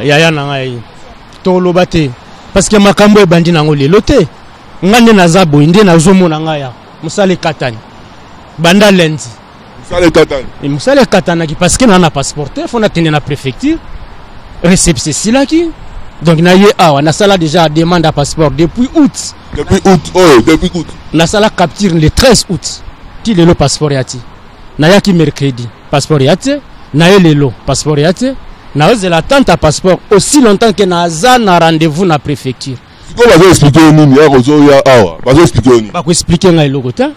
yaya na ngai toloba te parce que makambo ebandi nango lelo te ngande nazabo inde nazomona ngaya musale katani banda lendi musale katani parce que na passeport te fona tende na préfecture réception silaki donc na ye awa na sala déjà demande à passeport depuis août na sala capture le 13 août ti lelo passeport yati na yaki mercredi passeport yate na ye lelo passeport yate na ose l'attente à passeport aussi longtemps que na na rendez-vous na préfecture. Comment va expliquer nini ya rozo ya awa va expliquer nini ba ko expliquer ngai lokota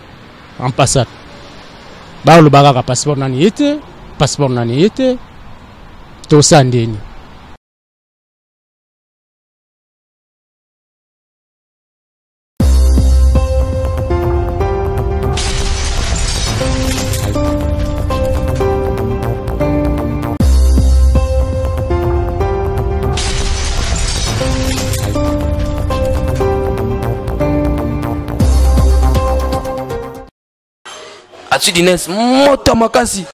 en passant ba lo baga ka passeport nani yete to sandeni. Dines mota makasi.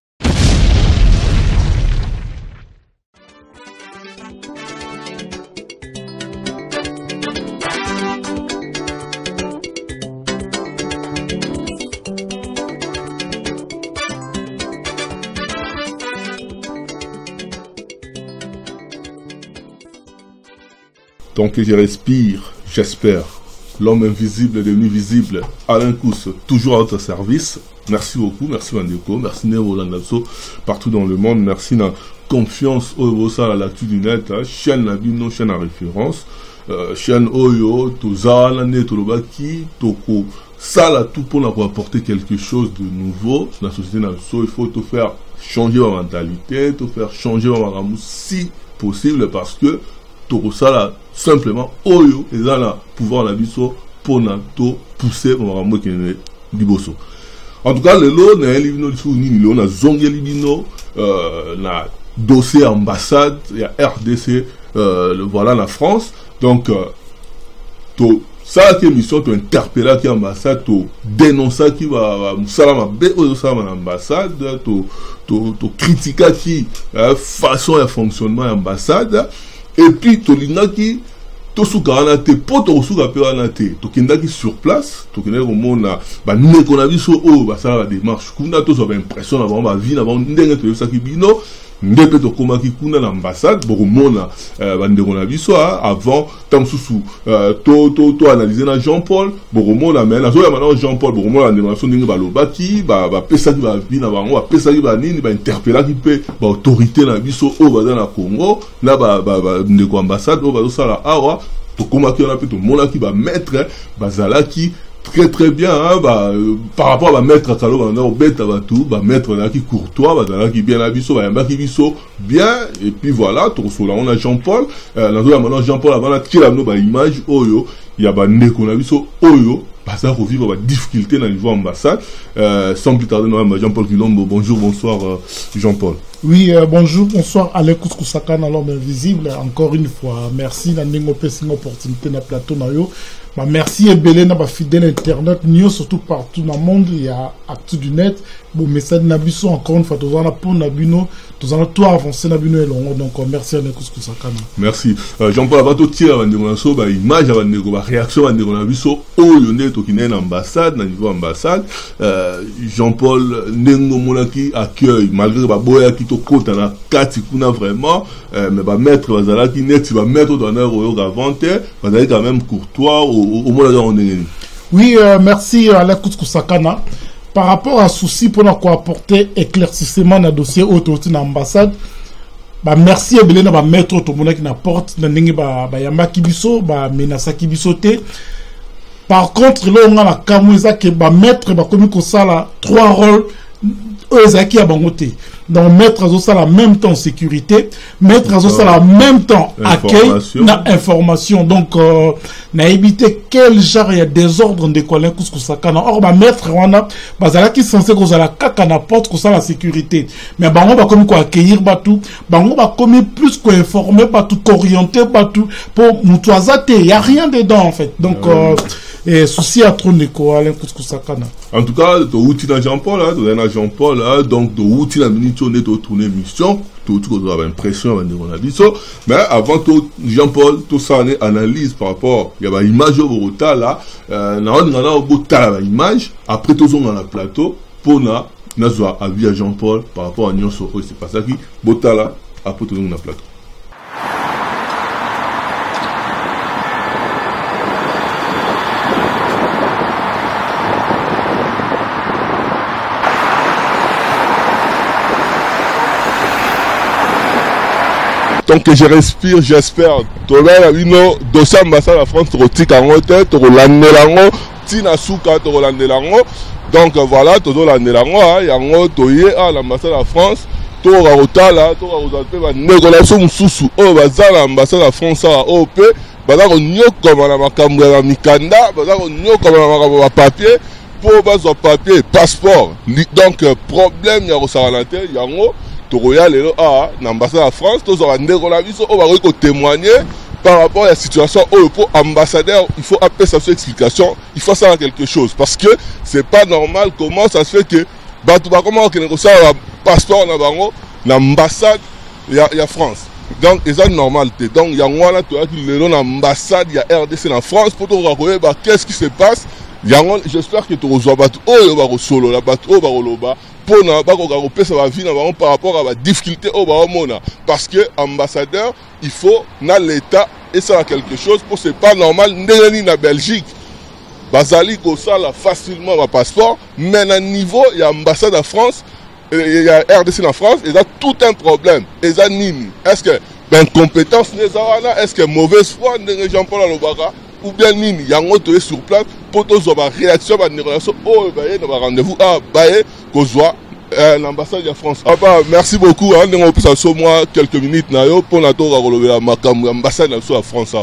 Tant que je respire, j'espère. L'homme invisible est devenu visible. Alain Kous, toujours à votre service. Merci beaucoup, merci Mandeko, merci Néo Landaso, partout dans le monde. Merci na confiance au ça à l'actu du net, chaîne Nabino, chaîne à référence, chaîne Oyo, Tozala, Netolobaki, Toko. Ça là tout pour apporter quelque chose de nouveau dans la société nationale. Il faut te faire changer ma mentalité, te faire changer ma ramou si possible parce que Toko ça là simplement Oyo et là là pouvoir la biso pour nato pousser ma ramou qui est liboso. En tout cas, le lot na elibino ni lo na zonge libino na dossier ambassade il y a RDC voilà la France donc to ça qui mission to interpeller qui ambassade to dénoncer qui va salama be o salama ambassade to critiquer qui façon et fonctionnement ambassade et puis to linaki to suka te poto suka pe wana te to kindaki sur place to kinaki komona ba ndeko na biso o ba sala ba démarche kuna to so ba impression avant ba vie avant ndenge to yosaki bino ndeke to komaki kuna na ambassade bokomona ba ndeko na biso avant tamsusu to analyser na Jean-Paul bokomona mais na zo ya maintenant Jean-Paul bokomona ndeko na so ndenge ba lobaki ba pesaki ba vie na bango ba pesaki ba nini ba interpellaki pe ba autorité na biso o ba na Congo na ba ndeko ambassade o ba zo sala awa to komaki na pe to monaki ba maître bazalaki très bien hein, par rapport à maître Kalo on bête tout maître qui courtois qui bien abisso qui bisso bien et puis voilà tout cela on a Jean-Paul maintenant Jean-Paul avant la tirer nos image oyo il y a ndeko na biso oyo ça revivre la difficulté dans le niveau ambassade sans plus tarder Jean-Paul Kilombo bonjour bonsoir Jean-Paul. Oui, bonjour, bonsoir, Alain Kouskoussakana, l'homme invisible. Encore une fois, merci, Nandingo Pessing, opportunité na plateau na yo. Merci et belé na ba fidèle internet, nous surtout partout dans le monde, il y a actu du net. Bon, message nabiso encore une fois, tous en a pour nabino, tous en a tout avancé nabino et long. Donc, merci Alain Kouskoussakana. Merci. Jean-Paul, avant de tirer avant de so, ba image avant de ba réaction avant de nabiso, oh, yonde to kine ambassade, na niveau ambassade. Jean-Paul Nengo Monaki accueille malgré ba boya qui to compte na kati kuna vraiment mais ba mettre bazala qui net va mettre dans un euro gavante bazala quand même courtois au moins là on est. Oui, merci Alain Kouskoussakana. Par rapport à souci pour nous apporter éclaircissement dans dossier autorité dans l'ambassade, bah merci ebele na ba mettre to mona qui na porte na ndenge ba yamba kibiso ba menasa kibiso te. Par contre là on a la kamuza que ba mettre ba komi ko sala trois rôles ezaki abangote. Donc mettre à ça la même temps sécurité, mettre à ça la même temps accueil, na information. Donc na éviter quel genre il y a désordre de quoi Kouskoussakana. Or ba mettre wana bazala qui censé que la kaka na porte que ça la sécurité. Mais bango ba comme quoi accueillir batou, bango ba comme plus quoi informer batou, qu'orienter batou pour mutuazate, il y a rien dedans en fait. Donc et souci à trop Nico Alain Kouskou-Sakana. En tout cas, tu as Jean-Paul, Jean-Paul, donc tu as minute on est tourné mission, tu as l'impression on a dit ça, mais avant tout Jean-Paul, tout ça on analyse par rapport, il y a une image au Bogota là, on image, après tout on a le plateau, pour na avis à Jean-Paul par rapport à Nyon Soko, c'est pas ça qui Botala, après tout on a le plateau. Donc je respire, j'espère. Tola vino dossier ambassade de la France rotika ngote, to landelango, tina suka to landelango. Donc voilà, to landelango yango toye à l'ambassade de la France, to rotala, to rozape ba négociation mususu o bazala ambassade de la France a OP, bazako nyoko na makambo ya mikanda, bazako nyoko na makambo ya papier pour bazo papier, passeport. Donc problème ya rosalante yango Toroya lelo a l'ambassade de la France, tous ont un témoigner par rapport à la situation où pour ambassadeur, il faut appeler sa explication, il faut savoir quelque chose parce que c'est pas normal comment ça se fait que comment on négocie un passeport dans l'ambassade il y a France. Donc c'est normal. Donc il y a un qui l'ambassade il y a RDC en France pour te raconter qu'est-ce qui se passe. J'espère que tu reçois solo la bateau pour par rapport à la difficulté parce que ambassadeur il faut dans l'état et ça a quelque chose pour c'est pas normal ni na Belgique bazali ko ça facilement un passeport mais à niveau il y a ambassade de France il y a RDC en France et ça tout un problème et ça nini est-ce que incompétence est-ce que mauvaise foi de Jean-Paul Alobaka ou bien nini yango to sur place pour tous avoir réaction à une relation oh bah rendez-vous ah bah qu'on soit l'ambassade de France. Ah bah merci beaucoup hein on peut ça moi quelques minutes na yo pour la tour à relever la ambassade de la France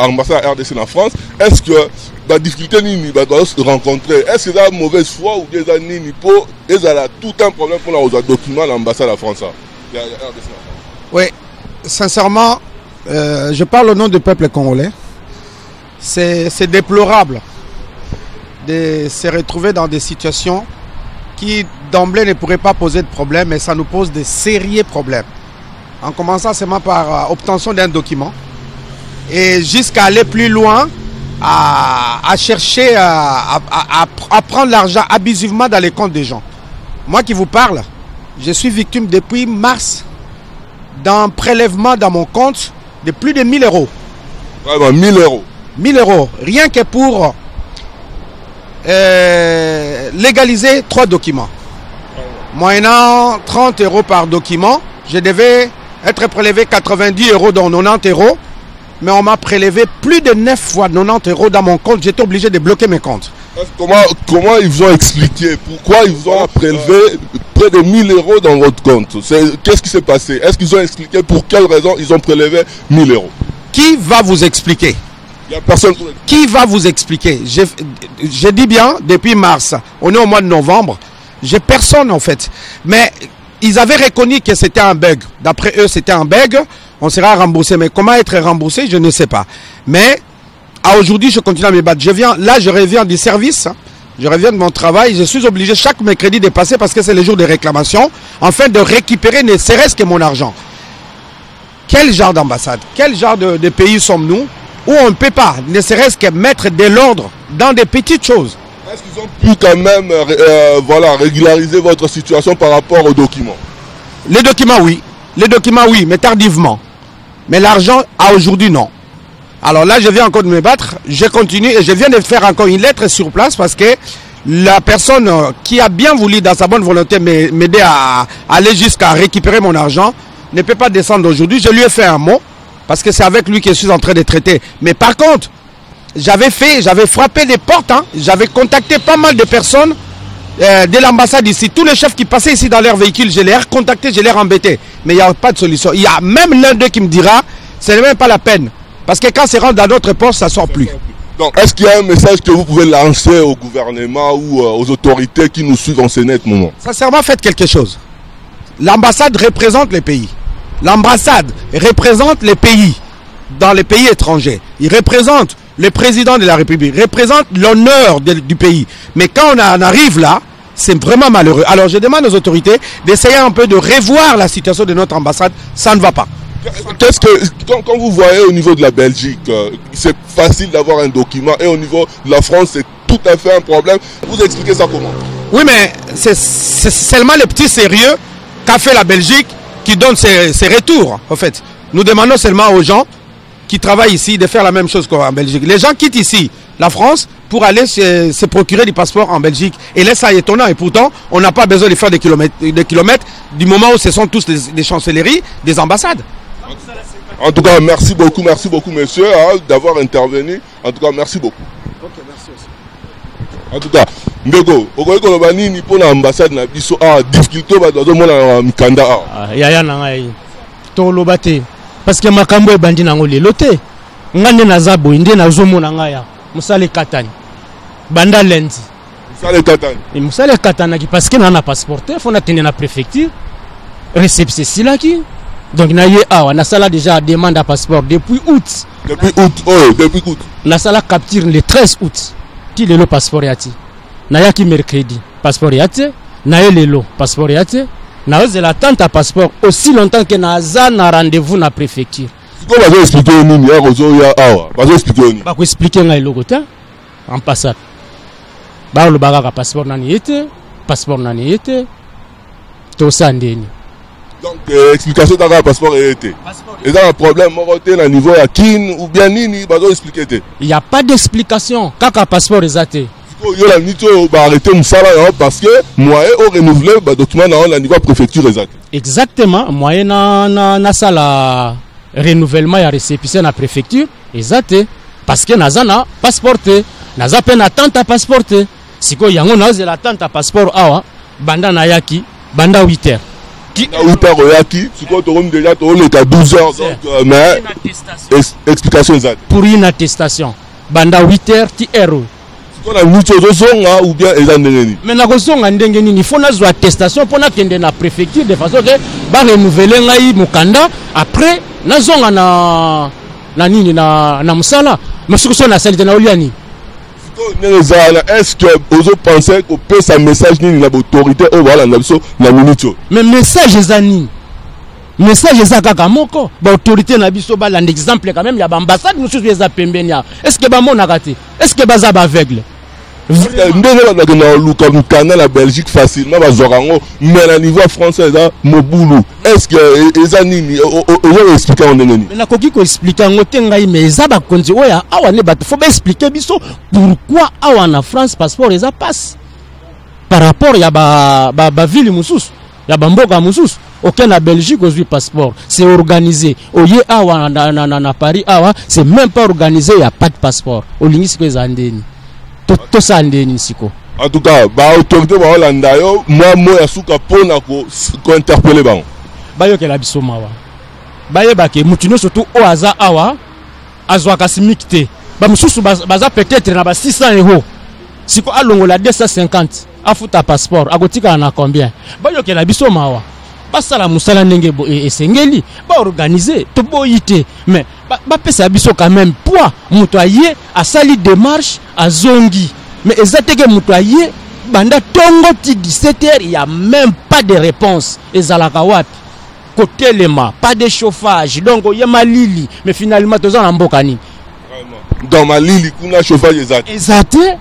ambassade RDC en France. Est-ce que la difficulté nini va se rencontrer est-ce que ça mauvaise foi ou des nini pour et ça a tout un problème pour la document l'ambassade de la France Oui, sincèrement je parle au nom du peuple congolais. C'est déplorable de se retrouver dans des situations qui d'emblée ne pourraient pas poser de problème, mais ça nous pose de sérieux problèmes. En commençant seulement par obtention d'un document et jusqu'à aller plus loin à chercher à prendre l'argent abusivement dans les comptes des gens. Moi qui vous parle, je suis victime depuis mars d'un prélèvement dans mon compte de plus de 1000 euros. Vraiment 1000 euros. 1000 euros, rien que pour légaliser 3 documents. Moyennant 30 euros par document, je devais être prélevé 90 euros dont 90 euros, mais on m'a prélevé plus de 9 fois 90 euros dans mon compte. J'étais obligé de bloquer mes comptes. Comment ils vous ont expliqué? Pourquoi ils vous ont prélevé près de 1000 euros dans votre compte? Qu'est-ce qui s'est passé? Est-ce qu'ils ont expliqué pour quelle raison ils ont prélevé 1000 euros? Qui va vous expliquer? Il n'y a personne. Qui va vous expliquer? Je dis bien, depuis mars, on est au mois de novembre, j'ai personne en fait. Mais ils avaient reconnu que c'était un bug. D'après eux, c'était un bug. On sera remboursé. Mais comment être remboursé, je ne sais pas. Mais à aujourd'hui, je continue à me battre. Je reviens du service. Je reviens de mon travail. Je suis obligé chaque mercredi de passer parce que c'est le jour de réclamation, afin de récupérer ne serait-ce que mon argent. Quel genre d'ambassade? Quel genre de pays sommes-nous où on ne peut pas, ne serait-ce que mettre de l'ordre dans des petites choses? Est-ce qu'ils ont pu quand même régulariser votre situation par rapport aux documents? Les documents, oui. Les documents, oui, mais tardivement. Mais l'argent, à aujourd'hui, non. Alors là, je viens encore de me battre. Je continue et je viens de faire encore une lettre sur place parce que la personne qui a bien voulu, dans sa bonne volonté, m'aider à aller jusqu'à récupérer mon argent, ne peut pas descendre aujourd'hui. Je lui ai fait un mot. Parce que c'est avec lui que je suis en train de traiter. Mais par contre, j'avais frappé des portes. Hein. J'avais contacté pas mal de personnes de l'ambassade ici. Tous les chefs qui passaient ici dans leur véhicule, je les ai recontactés, je les ai embêtés. Mais il n'y a pas de solution. Il y a même l'un d'eux qui me dira, ce n'est même pas la peine. Parce que quand c'est rentre dans notre poste, ça ne sort plus. Donc, est-ce qu'il y a un message que vous pouvez lancer au gouvernement ou aux autorités qui nous suivent en ce net moment? Sincèrement, faites quelque chose. L'ambassade représente les pays. L'ambassade représente les pays dans les pays étrangers. Il représente le président de la République représente l'honneur du pays. Mais quand on arrive là, c'est vraiment malheureux. Alors je demande aux autorités d'essayer un peu de revoir la situation de notre ambassade. Ça ne va pas. Qu'est-ce que, quand vous voyez au niveau de la Belgique, c'est facile d'avoir un document et au niveau de la France, c'est tout à fait un problème. Vous expliquez ça comment? Oui, mais c'est seulement le petit sérieux qu'a fait la Belgique qui donne ses retours, en fait. Nous demandons seulement aux gens qui travaillent ici de faire la même chose qu'en Belgique. Les gens quittent ici la France pour aller se procurer des passeports en Belgique. Et là, ça est étonnant. Et pourtant, on n'a pas besoin de faire des kilomètres du moment où ce sont tous des chancelleries, des ambassades. En tout cas, merci beaucoup, messieurs, d'avoir intervenu. En tout cas, merci beaucoup. Ok, merci aussi. En tout cas, Ndeko, okoki koloba nini pour l'ambassade na biso difficulté bazo mona mikanda yaya na ngai toloba te parce que makambo ebandi nango lelo te ngane naza boye nde nazomona ngai ya musale katani banda lendi musale katani parce que na passeport te fona tende na préfecture réception silaki donc na ye awa na sala déjà demande à passeport depuis août na sala capture le 13 août ti lelo passeport yati na yaki mercredi passeport yate na ye lelo passeport yate na ose l'attente à passeport aussi longtemps que naza na rendez-vous na préfecture. Siko bazo expliquer nini ya kozo ya awa bazo expliquer nini ba ko expliquer ngai loko ta ambassade ba lo baga ka passeport nani yete passeport nani yete to sandeni. Donc explication d'un passeport été. Et dans un problème moroté à niveau à kin ou bien nini bazo expliquer te. Il y a pas d'explication kaka passeport ezate. Yo la nito ba arrêter musala parce que moyen au renouveler ba document na niveau préfecture ezate. Exactement, moyen na sala renouvellement ya récépissé na préfecture ezate parce que nazana passeporté naza pe na attente à passeporté. Siko yango naze l'attente à passeport awa banda na yaki banda 8 heures. Qui a 8 heures oyaki siko to déjà to le 12 heures donc mais explication ezate. Pour une attestation banda 8 heures ti heure. Qu'on a mis au zonga ou bien les andengeni. Mais na kozonga ndengeni il faut na zo attestation pour na kende na préfecture de façon que ba renouveler ngai mukanda après na zonga na nini na musala monsieur so na salite na oliani. Est-ce que vous pensez qu'on peut sa message ni la autorité au voilà na minute. Mais message ezani message eza kaka moko ba autorité na biso ba l'un exemple quand même ya ba ambassade mususu eza pembeni ya est-ce que ba mona kati est-ce que baza ba aveugle ndenge ba na luka mukana la Belgique facilement ba zorango mais na niveau français eza mobulu est-ce que eza nini on expliquer on ndenge mais na koki ko expliquer ngote ngai mais eza ba konzi oya awa ne ba faut ba expliquer biso pourquoi awa na France passeport eza passe par rapport ya ba ville mususu ya ba mboka mususu. Aucun na Belgique aux passeport, c'est organisé. Au lieu awa na Paris awa, c'est même pas organisé, il y a pas de passeport. Au lieu siko zandeni. To sandeni siko. En tout cas, ba autorité ba Hollanda yo, moi ya suka pona ko interpeller ba. Ba yo ke la biso mawa. Ba ye ba ke mutino surtout o aza awa azwa kasimikte. Ba mususu baza peut-être na ba 600 €. Siko alongola 250. Afuta passeport, agotika na combien? Ba yo ke la biso mawa. Basa la musala ndenge esengeli ba organiser to boyite mais ba pesa biso quand même poids mutoye a sali démarche a zongi mais ezateke mutoye banda tongo ti 17h il y a même pas de réponse ezalaka wapi côté lema pas de chauffage donc yema lili mais finalement toza na mboka ni dans ma lili kuna chauffage ezate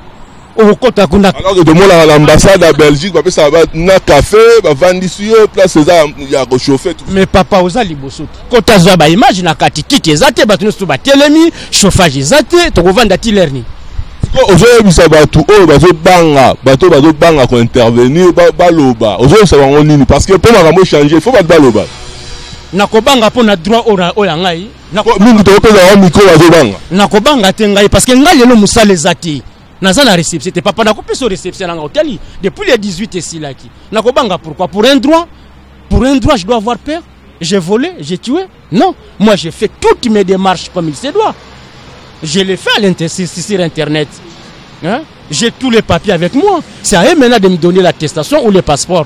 au kota kuna alors que de moi l'ambassade à Belgique va ça va na café va vendre ici place ça il y a réchauffé tout mais papa oza liboso kota zo ba image na katiki ezate ba tuno ba telemi chauffage ezate to vendre tilerni aujourd'hui bisa batu o bazo banga ko intervenir ba loba aujourd'hui ça va en ligne parce que pour ma changer faut ba loba nakobanga po na droit oya ngai mingi to pesa micro bazo banga nakobanga te ngai parce que ngai lelo musale ezate naza na réception c'était papa na kopesa réception na hôtel depuis les 18 et si là qui nakobanga pourquoi pour un droit je dois avoir peur j'ai volé j'ai tué non moi j'ai fait toutes mes démarches comme il se doit je l'ai fait sur internet hein? J'ai tous les papiers avec moi c'est à eux maintenant de me donner l'attestation ou le passeport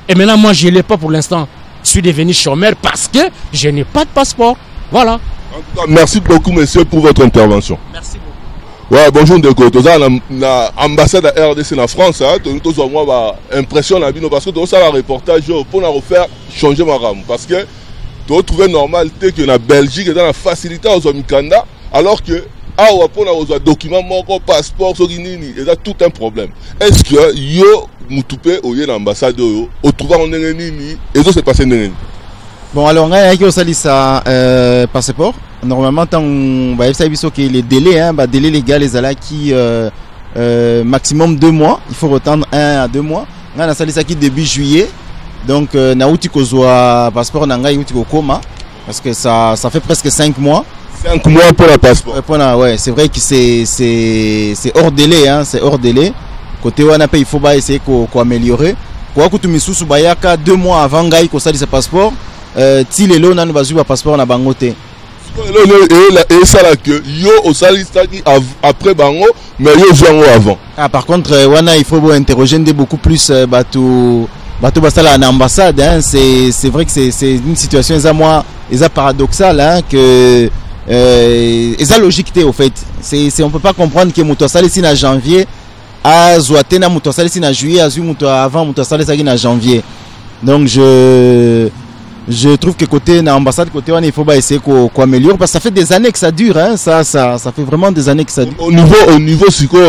et maintenant moi je l'ai pas pour l'instant je suis devenu chômeur parce que je n'ai pas de passeport voilà En tout cas, merci beaucoup, monsieur, pour votre intervention. Merci beaucoup. Ouais, bonjour Ndeko. Nous avons l'ambassade de RDC en France. Nous avons l'impression parce que nous avons un reportage pour nous refaire changer ma rame. Parce que nous trouvons normal que la Belgique est dans la facilité aux Mikanda, alors que pour nos documents, mon passeport, c'est tout un problème. Est-ce que yo mutupe au l'ambassade au trouver en nini et ça s'est passé nini? Bon, alors on a aussi ça passeport. Normalement, tant que les délais, délai légal les ala qui maximum 2 mois. Il faut retendre 1 à 2 mois. On a ça qui début juillet. Donc na outi kozwa passeport nanga outi koma parce que ça fait presque 5 mois. 5 mois pour le passeport. Ouais, c'est vrai que c'est hors délai, c'est hors délai. Côté wana il faut essayer ko améliorer. Kwa kutu misusu bayaka 2 mois avant ngai ko sali ce passeport. Ti lelo na bazwa passeport na bangote. Et ça là que yo au sali après bango mais yo jango avant. Ah par contre wana il faut interroger beaucoup plus bateau basala en ambassade, c'est vrai que c'est une situation paradoxale que eza logique au fait. On peut pas comprendre que muto sala ici en janvier a zoatena muto sala ici en juillet azu muto avant muto sala ici en janvier. Donc je trouve que côté l'ambassade côté il faut essayer qu'on améliore parce que ça fait des années que ça dure, ça fait vraiment des années que ça dure. Au niveau il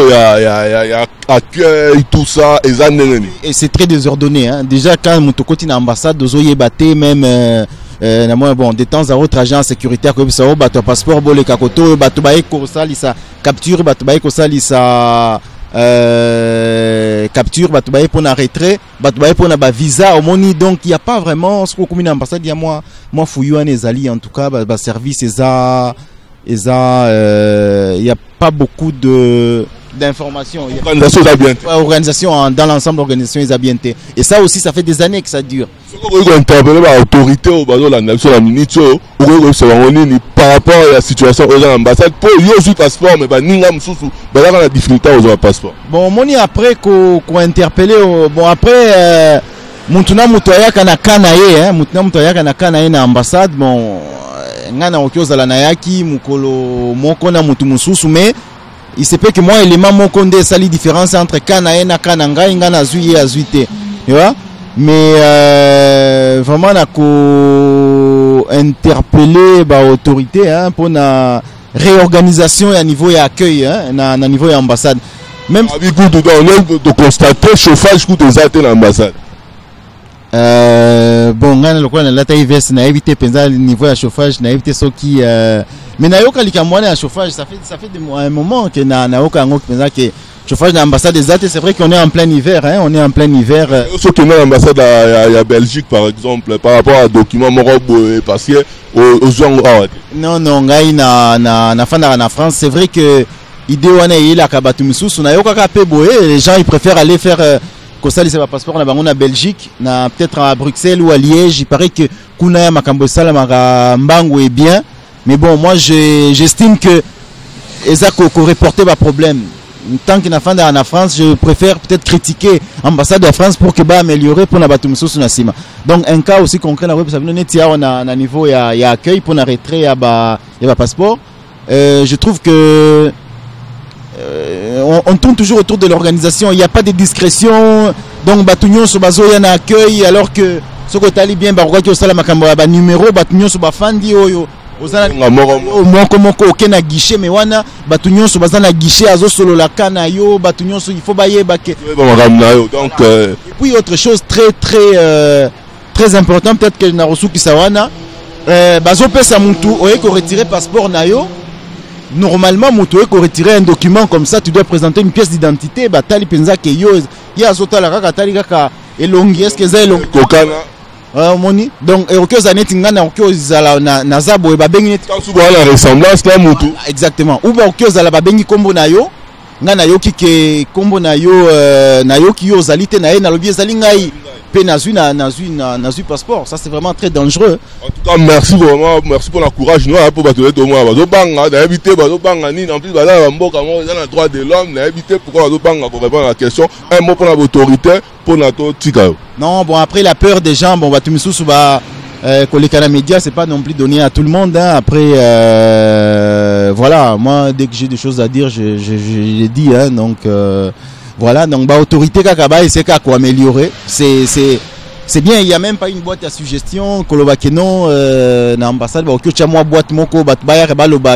y a accueil tout ça et c'est très désordonné, déjà quand mon côté l'ambassade dozoye baté même bon de temps à autre agent sécuritaire comme ça bato passeport bolé kakoto bato baé ko sali ça capture bato baé ko sali ça capture bato baé pour un retrait bato baé pour un visa au moni. Donc il y a pas vraiment ce qu'on comme une ambassade il y a moi fouillou les alliés en tout cas service il y a pas beaucoup d'informations. Organisation dans l'ensemble de l'organisation ils bien été. Et ça aussi ça fait des années que ça dure. Autorité au bateau la nation la minute par rapport à la situation aux ambassades pour yo passeport mais pas ninga msusu la difficulté aux passeport. Bon moni après qu'on interpellé bon après mutuna mutoya kana ye mutuna mutoya kana ye na ambassade bon ngana okioza la nayaki mukolo moko na mutu mususu mais il se peut que moi élément moko nde sali différence entre kana ye na kana ngai ngana zui ye azuite tu vois. Mais vraiment na ko interpeller autorité pour la réorganisation à niveau et accueil na niveau et ambassade. Même de constater chauffage coûte des l'ambassade. Bon ngana lokwa na lata IVS na éviter penza niveau à chauffage na éviter ceux qui mais na yoka likamwana à chauffage ça fait un moment que na yoka ngo penza que chauffage dans l'ambassade des Athées, c'est vrai qu'on est en plein hiver, on est en plein hiver. Ce qui est dans l'ambassade à Belgique par exemple, par rapport à documents moraux parce que aux gens. Non, ngai na fana na France, c'est vrai que idée wana il a kabatu misusu na yoka kape boé, les gens ils préfèrent aller faire ko sali c'est passeport na bango na Belgique, na peut-être à Bruxelles ou à Liège, il paraît que kuna ya makambo sala maka mbango est bien, mais bon moi j'estime que eza ko reporter ba problème. Tant qu'il n'a pas en France, je préfère peut-être critiquer l'ambassade de France pour que va améliorer pour la batumso sur la cima. Donc un cas aussi concret na web ça veut dire on a niveau il y a accueil pour la retrait il y a passeport. Je trouve que on tourne toujours autour de l'organisation, il n'y a pas de discrétion. Donc batunyo so bazo il y a un accueil alors que ce que tali bien ba ko sala makambo ba numéro batunyo so ba fandi oyo moko okena guichet mais wana batu nyonso baza na guichet azo solo la kana yo batu nyonso il faut bayeba ke donc et puis autre chose très important peut-être que na reçu ki sawana bazo pesa mutu oye ko retirer passeport na yo. Normalement mutu oye ko retirer un document comme ça tu dois présenter une pièce d'identité batali penza ke yo ya azotala kaka tali kaka elongi est-ce que za elongi kokana moni donc okyo zaneti ngana okyo zala na zabo e babengi tansu la ressemblance là mutu exactement ou ba okyo zala babengi kombo na yo ngana yo kike kombo na yo ki yo zalite na ye na lobi ezali ngai pe nazui passeport. Ça c'est vraiment très dangereux. En tout cas merci vraiment, merci pour l'encourage nous pour battre tout moi bazo banga na éviter bazo banga ni en plus bala mboka mo dans le droit de l'homme na éviter pourquoi bazo banga pour répondre à la question un mot pour l'autorité pour notre tika. Non bon après la peur des gens bon batu misusu ba Kolekana Média, c'est pas non plus donné à tout le monde. Hein. Après, voilà, moi, dès que j'ai des choses à dire, je les dis. Hein. Donc, voilà, donc, bah, autorité Kakaba, et c'est qu'à quoi améliorer. C'est bien, il n'y a même pas une boîte à suggestion. Kolobakeno, na ambassade, bah, ok, moi, boîte moko, bah,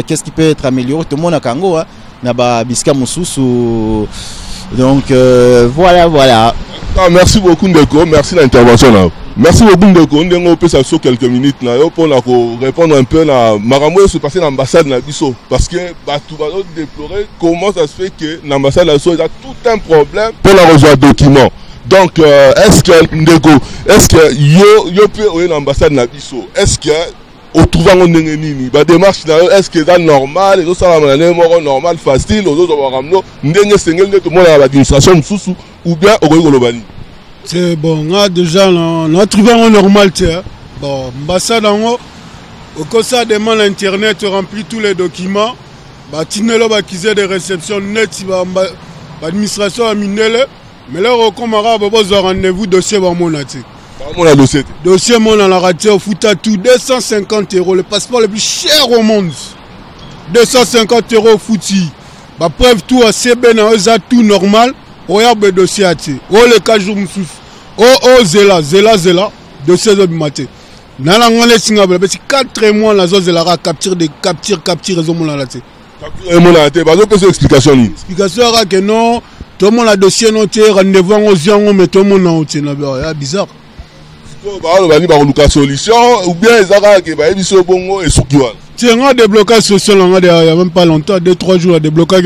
qu'est-ce qui peut être amélioré? Tout le monde a Kango, hein. Na ba Biska Moussous. Donc, voilà. Ah, merci beaucoup, Ndeko. Merci de l'intervention. Merci beaucoup, Ndeko. On peut s'asseoir quelques minutes pour répondre un peu à Maramoué se passer dans l'ambassade de Bisso. Parce que tout va déplorer comment ça se fait que l'ambassade de Bisso a tout un problème pour la reçoit documents. Donc, est-ce que Ndeko, est-ce que yo peut aller dans l'ambassade de Bisso? Est-ce que au trouvant on nini ba démarche est-ce que c'est normal et ça va normal facile aux autres ramno ndenge sengel tout le monde à l'administration sous ou bien au Golobani? C'est bon, déjà on a trouvé un normal tiens. Bon, ambassade en haut au conseil demande internet remplit tous les documents. Bah tinelo ba kizé de réception net ba administration a minele mais là au comara ba besoin rendez-vous dossier ba monati. Dossier mon on a raté au foot à tout 250 €, le passeport le plus cher au monde. 250 € fouti. Bah preuve tout à CB na eza tout normal. Regarde le dossier à ti. Oh le cas jour msous. Oh zela dossier de maté. Na la ngole singable parce 4 mois la zone zela capture raison mon la ti. Capture mon la ti. Bah donc c'est explication ni. Explication ra que non, tout le monde a dossier non ti rendez-vous aux gens mais tout le monde na ti na bizarre. Solution ou bien les bongo et tiens, on a déblocage social, il n'y a même pas longtemps, 2-3 jours, déblocage.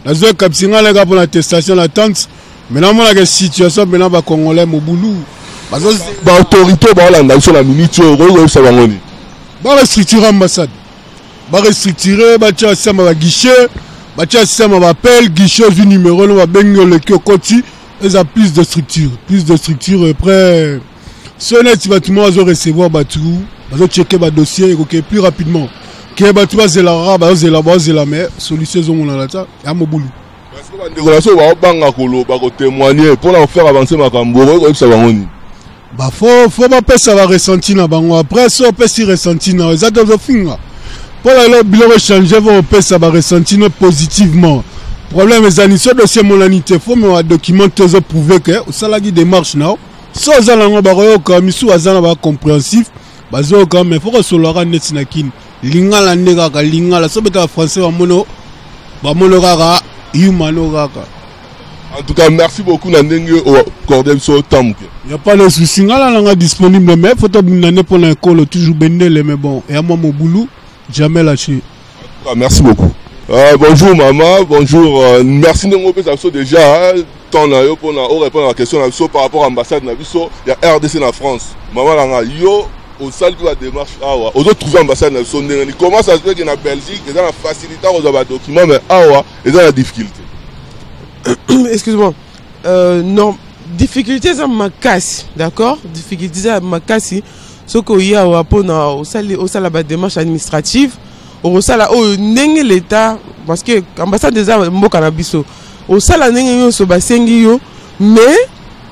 La zone capsinga les gars pour l'attestation, l'attente. Maintenant, on a une situation, maintenant, on va congolais, mon boulot. Autorité, sur la minute, ça va venir. Va restructurer l'ambassade. Va restructurer, va tirer un guichet, va tirer un appel, guichet, un numéro, on va bien le côté. Ils ont plus de structure. Après. Si on est tout le monde va recevoir Batou, va checker le dossier plus rapidement. Que Batou va zélara, mais solution on a là, il y a mon boulot. Parce que la relation va témoigner pour en faire avancer ma cambo, ça va venir. Bah faut pas ça va ressentir na bango après ça on peut s'y ressentir na ça doit finir. Pour le bilan changer on peut ça va ressentir positivement. Problème les amis ce dossier mon anité faut me documenter ça prouver que ça la démarche now. So zalango baroyo ka misu azana ba compréhensif bazo ka mais faut que solora netinakin lingala ndeka ka lingala so beta français ba mono rara humano raka. En tout cas merci beaucoup na ndenge au cordel so tamuke. Y a pas de souci ngala nga disponible mais faut to binane pour l'école toujours bendele mais bon et à moi mon boulot jamais lâché. Merci beaucoup. Bonjour maman, bonjour. Merci de nous déjà. Pour répondre à la question par rapport à l'ambassade, il y a RDC en France. Maman, yo, au salle de la démarche, aux autres trouver l'ambassade, comment ça se fait qu'il y a en Belgique, ils ont la facilité à avoir des documents, mais ils ont la difficulté. Excuse-moi. Non, difficulté, c'est ma casse, d'accord? Difficulté, c'est ma casse. Ce qu'il y a au salle de démarche administrative, au salle où l'État, parce que l'ambassade des Arabes, Mokanabiso. Au salanéo mais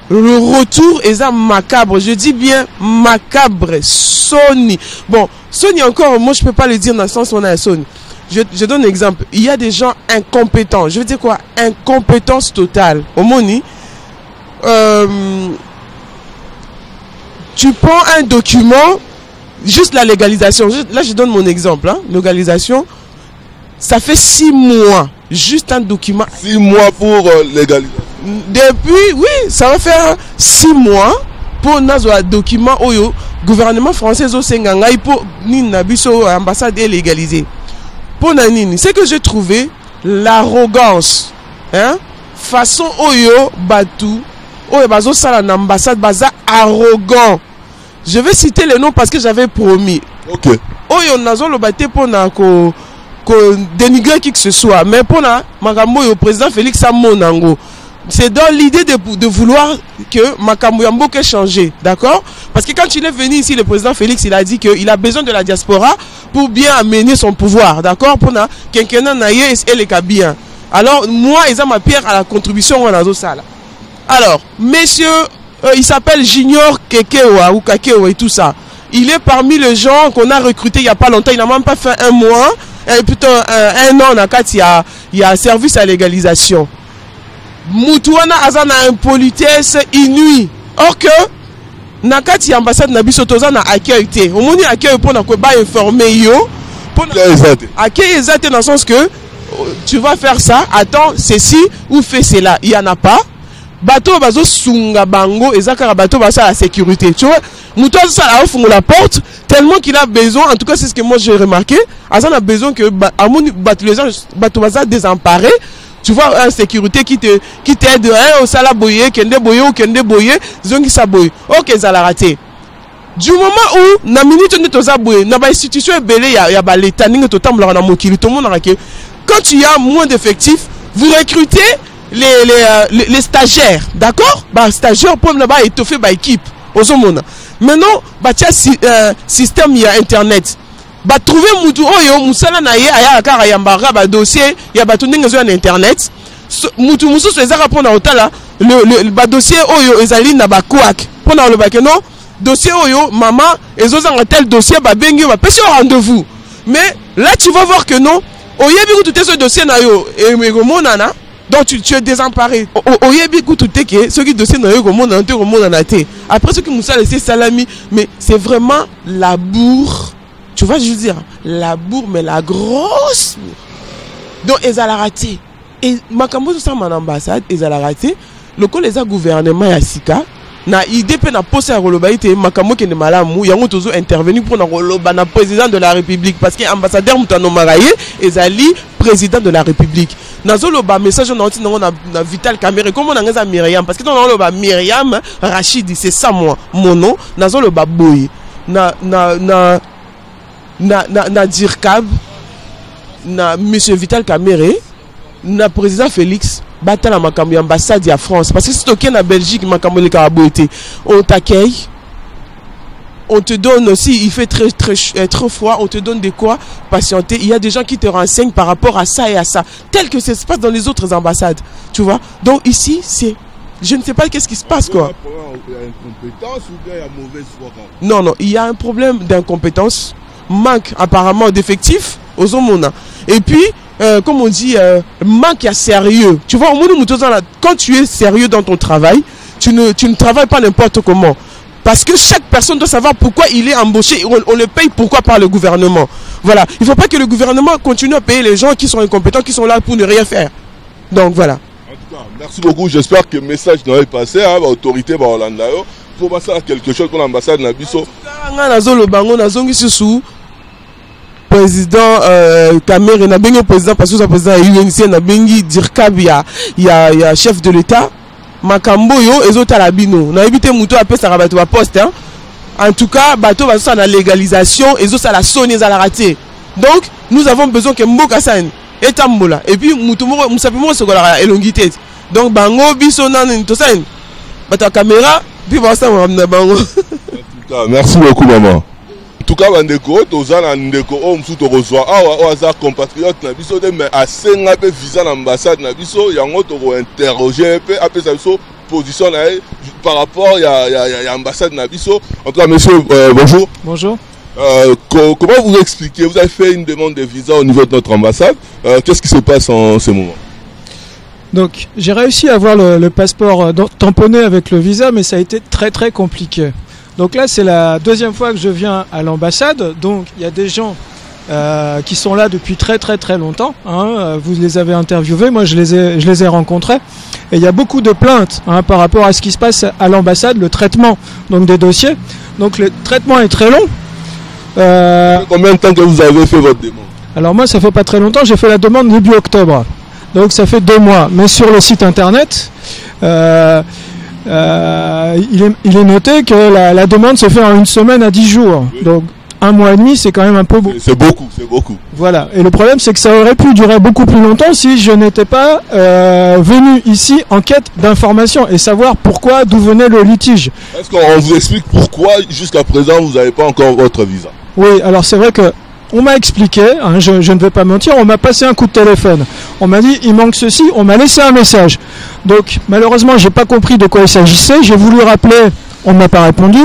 le retour est macabre, je dis bien macabre. Sony, bon, Sony encore, moi je peux pas le dire dans le sens où on a Sony. Je donne un exemple, il y a des gens incompétents, je veux dire quoi, incompétence totale. Au Moni, tu prends un document, juste la légalisation, là je donne mon exemple, hein, légalisation, ça fait 6 mois. Juste un document. 6 mois pour légaliser. Depuis, oui, ça va faire 6 mois pour un document où le gouvernement français au Senganga pour Ninabiso ambassade est légalisée. Pour Nanini, c'est que j'ai trouvé l'arrogance, hein, façon Oyo Batou, Oyo Bazo Sala ambassade Baza arrogant. Je vais citer les noms parce que j'avais promis. Ok. Oyo Nazo le baté pour Nako. Dénigrer qui que ce soit, mais pour Makambo et au président Félix Samonango, c'est dans l'idée de vouloir que Makambo Yambo ait changé, d'accord? Parce que quand il est venu ici, le président Félix, il a dit qu'il a besoin de la diaspora pour bien amener son pouvoir, d'accord? Pour quelqu'un naïe et les Kabien. Alors, moi, ils ont ma pierre à la contribution à la salle. Alors, messieurs, il s'appelle Junior Kekewa ou Kakewa et tout ça. il est parmi les gens qu'on a recrutés il n'y a pas longtemps. Il n'a même pas fait un mois, plutôt un an. Il y a service à légalisation. Moutouana Azana impolitesse inouïe. Or que, Nakati ambassade Nabiso Tozana accueil te. Au moins, accueil pour ne pas informer yo. Accueil exact dans le sens que tu vas faire ça, attends, ceci ou fais cela. Il n'y en a pas. Bateau bazo sunga bango et zakara bateau basa la sécurité. Tu vois, Moutou ça a ouvert la porte tellement qu'il a besoin. En tout cas, c'est ce que moi j'ai remarqué. Azan a besoin que bateau basa désemparé. Tu vois, une sécurité qui t'aide au salaboye, kende boye ou kende boye, zongi saboye. Ok, ça l'a raté. Du moment où, na minute on est aux aboyés, na ba institution est belé, y a ba l'état, n'ing totam la na mokili, tout le monde a raqué. Quand tu as moins d'effectifs, vous recrutez les stagiaires, d'accord? Bah, stagiaires pour là-bas étoffer ba équipe, aux hommes. Maintenant, bah, tiens, système, il y a internet. Bah, trouver moutou, oh yo, moussala na ye, aya akara yambara, bah, dossier, y a ba tout n'ing sur internet. Moutou moussou, les arabes pour na otala, le dossier, oh yo, ezali na ba kouak. Pour na le bac, non? Dossier oyo, maman, et ont un tel dossier, bah bengi, bah pêcher au rendez-vous. Mais là, tu vas voir que non. Oyebi tout ce dossier na yo, et monana, donc tu es désemparé. Oyebi tout que ce qui dossier na yo, monana te. Après ce qui nous a laissé salami, mais c'est vraiment la bourre. Tu vois, je veux dire, la bourre, mais la grosse bourre. Donc, ils ont raté. Et Makambo, tout ça, mon ambassade, ils ont raté. Le coup, les gouvernements Yassika. Na idée pe na poste à roloba ite makambo ke ne malamu yango tozo intervenir pour na roloba na président de la République parce que ambassadeur mutano maraye ezali président de la République nazo loba message na oti na Vital Kamerhe comment na ngeza Myriam parce que dans loba Myriam Rachidi c'est ça moi mon nom nazo loba boy na Dirkab na monsieur Vital Kamerhe na président Félix battre la makambo ambassade de France parce que si tu es en Belgique makambo le karaboité on t'accueille, on te donne aussi, il fait très froid, on te donne de quoi patienter. Il y a des gens qui te renseignent par rapport à ça et à ça, tel que ça se passe dans les autres ambassades, tu vois. Donc ici c'est, je ne sais pas qu'est-ce qui se passe quoi. Il y a incompétence ou bien il y a mauvaise foi? Non, il y a un problème d'incompétence, manque apparemment d'effectifs aux hommes. Et puis comme on dit, manque à sérieux. Tu vois, au moins, quand tu es sérieux dans ton travail, tu ne travailles pas n'importe comment. Parce que chaque personne doit savoir pourquoi il est embauché. On le paye pourquoi par le gouvernement. Voilà. Il ne faut pas que le gouvernement continue à payer les gens qui sont incompétents, qui sont là pour ne rien faire. Donc voilà. En tout cas, merci beaucoup. J'espère que le message n'est pas passé à l'autorité de Hollande. Pour passer à quelque chose pour l'ambassade Nabiso. Président Kamerhe na bengi président parce que le président UNC na bengi Dirkab il y a chef de l'État makambo yo ezota la bino na éviter muto apé ça rabato ba poste hein. En tout cas bateau va ça na légalisation ezota la sonne za la raté. Donc nous avons besoin que mboka san etambola et puis muto mo musapimo se kola elongité. Donc bango biso nan to san bato caméra puis ba ça na bango. En tout cas merci beaucoup maman. En tout cas, bandeko, tozana ndeko o msu to reçoit awa aza compatriote na biso de mais asenga pe visa l'ambassade na biso yango to interroger pe apesa biso position na par rapport ya ambassade na biso. En tout cas monsieur bonjour. Bonjour. Comment vous expliquez, vous avez fait une demande de visa au niveau de notre ambassade, qu'est-ce qui se passe en ce moment? Donc j'ai réussi à avoir le passeport tamponné avec le visa mais ça a été très compliqué. Donc là, c'est la deuxième fois que je viens à l'ambassade. Donc, il y a des gens qui sont là depuis très longtemps. Hein. Vous les avez interviewés, moi je les ai rencontrés. Et il y a beaucoup de plaintes par rapport à ce qui se passe à l'ambassade, le traitement donc des dossiers. Donc le traitement est très long. Combien de temps que vous avez fait votre demande? Alors moi, ça fait pas très longtemps. J'ai fait la demande début octobre. Donc ça fait 2 mois. Mais sur le site internet... il est noté que la demande se fait en 1 semaine à 10 jours. Oui. Donc 1 mois et demi, c'est quand même un peu beaucoup. C'est beaucoup. Voilà. Et le problème, c'est que ça aurait pu durer beaucoup plus longtemps si je n'étais pas venu ici en quête d'informations et savoir pourquoi, d'où venait le litige. Est-ce qu'on vous explique pourquoi jusqu'à présent vous n'avez pas encore votre visa? Oui, alors c'est vrai que on m'a expliqué, hein, je ne vais pas mentir, on m'a passé un coup de téléphone. On m'a dit, il manque ceci, on m'a laissé un message. Donc, malheureusement, j'ai pas compris de quoi il s'agissait. J'ai voulu rappeler, on ne m'a pas répondu.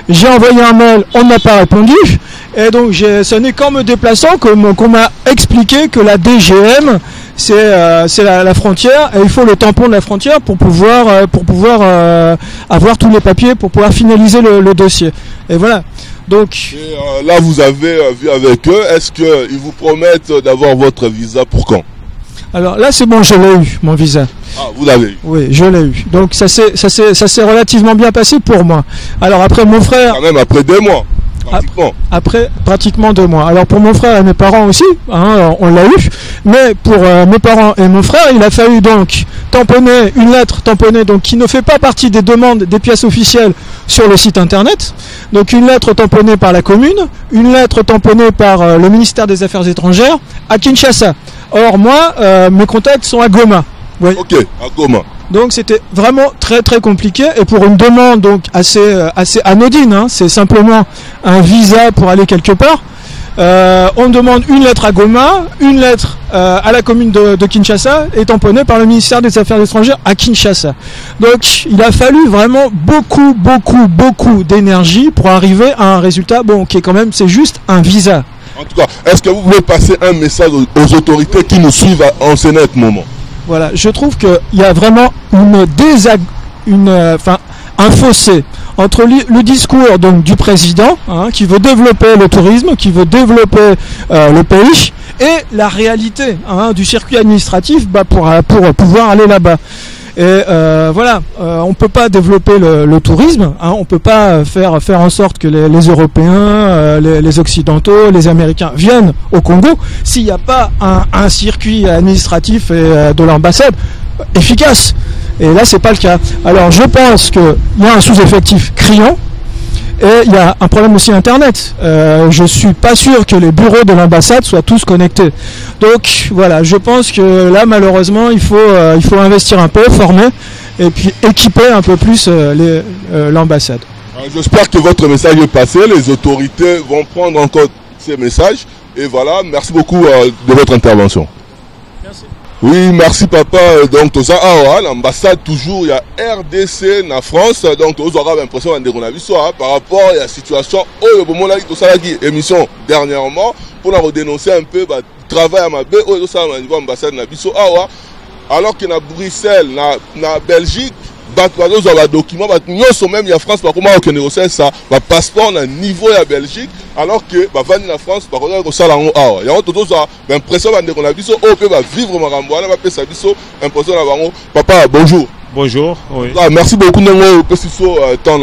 J'ai envoyé un mail, on ne m'a pas répondu. Et donc ce n'est qu'en me déplaçant qu'on m'a expliqué que la DGM c'est la frontière et il faut le tampon de la frontière pour pouvoir avoir tous les papiers pour pouvoir finaliser le dossier. Et voilà. Donc et là vous avez vu avec eux, est-ce qu'ils vous promettent d'avoir votre visa pour quand? Alors là c'est bon, je l'ai eu mon visa. Ah, vous l'avez eu? Oui, je l'ai eu. Donc ça s'est relativement bien passé pour moi. Alors après mon frère. Quand même après 2 mois. Pratiquement. Après pratiquement 2 mois. Alors pour mon frère et mes parents aussi, hein, on l'a eu. Mais pour mes parents et mon frère, il a fallu donc tamponner une lettre tamponnée donc qui ne fait pas partie des demandes des pièces officielles sur le site internet. Donc une lettre tamponnée par la commune, une lettre tamponnée par le ministère des Affaires étrangères à Kinshasa. Or moi, mes contacts sont à Goma. Oui. Ok, à Goma. Donc c'était vraiment très très compliqué et pour une demande donc assez anodine, hein, c'est simplement un visa pour aller quelque part. On demande une lettre à Goma, une lettre à la commune de Kinshasa et tamponnée par le ministère des Affaires étrangères à Kinshasa. Donc il a fallu vraiment beaucoup d'énergie pour arriver à un résultat bon qui est quand même c'est juste un visa. En tout cas, est-ce que vous voulez passer un message aux autorités qui nous suivent en ce net moment? Voilà, je trouve qu'il y a vraiment un fossé entre le discours donc, du président hein, qui veut développer le tourisme, qui veut développer le pays et la réalité hein, du circuit administratif pour pouvoir aller là-bas. Et voilà, on peut pas développer le tourisme, hein, on peut pas faire en sorte que les Européens, les Occidentaux, les Américains viennent au Congo s'il n'y a pas un circuit administratif et de l'ambassade efficace. Et là, c'est pas le cas. Alors, je pense qu'il y a un sous-effectif criant. Et il y a un problème aussi Internet. Je suis pas sûr que les bureaux de l'ambassade soient tous connectés. Donc voilà, je pense que là malheureusement il faut investir un peu, former et puis équiper un peu plus l'ambassade. J'espère que votre message est passé. Les autorités vont prendre encore ces messages. Et voilà, merci beaucoup de votre intervention. Merci. Oui, merci papa. Donc, tout ça, l'ambassade, toujours, il y a RDC en France. Donc, vous aurez l'impression par rapport à la situation où le émission dernièrement pour la dénoncer un peu le travail à ma bé, au niveau ambassade alors que dans Bruxelles, dans Belgique, les documents, même il y a France, par comment on négocier ça, le passeport à niveau de la Belgique, alors que la France, par contre, ça il y a l'impression qu'on a vu au peut vivre Maramboana, impression papa, bonjour. Bonjour, oui. Merci beaucoup de temps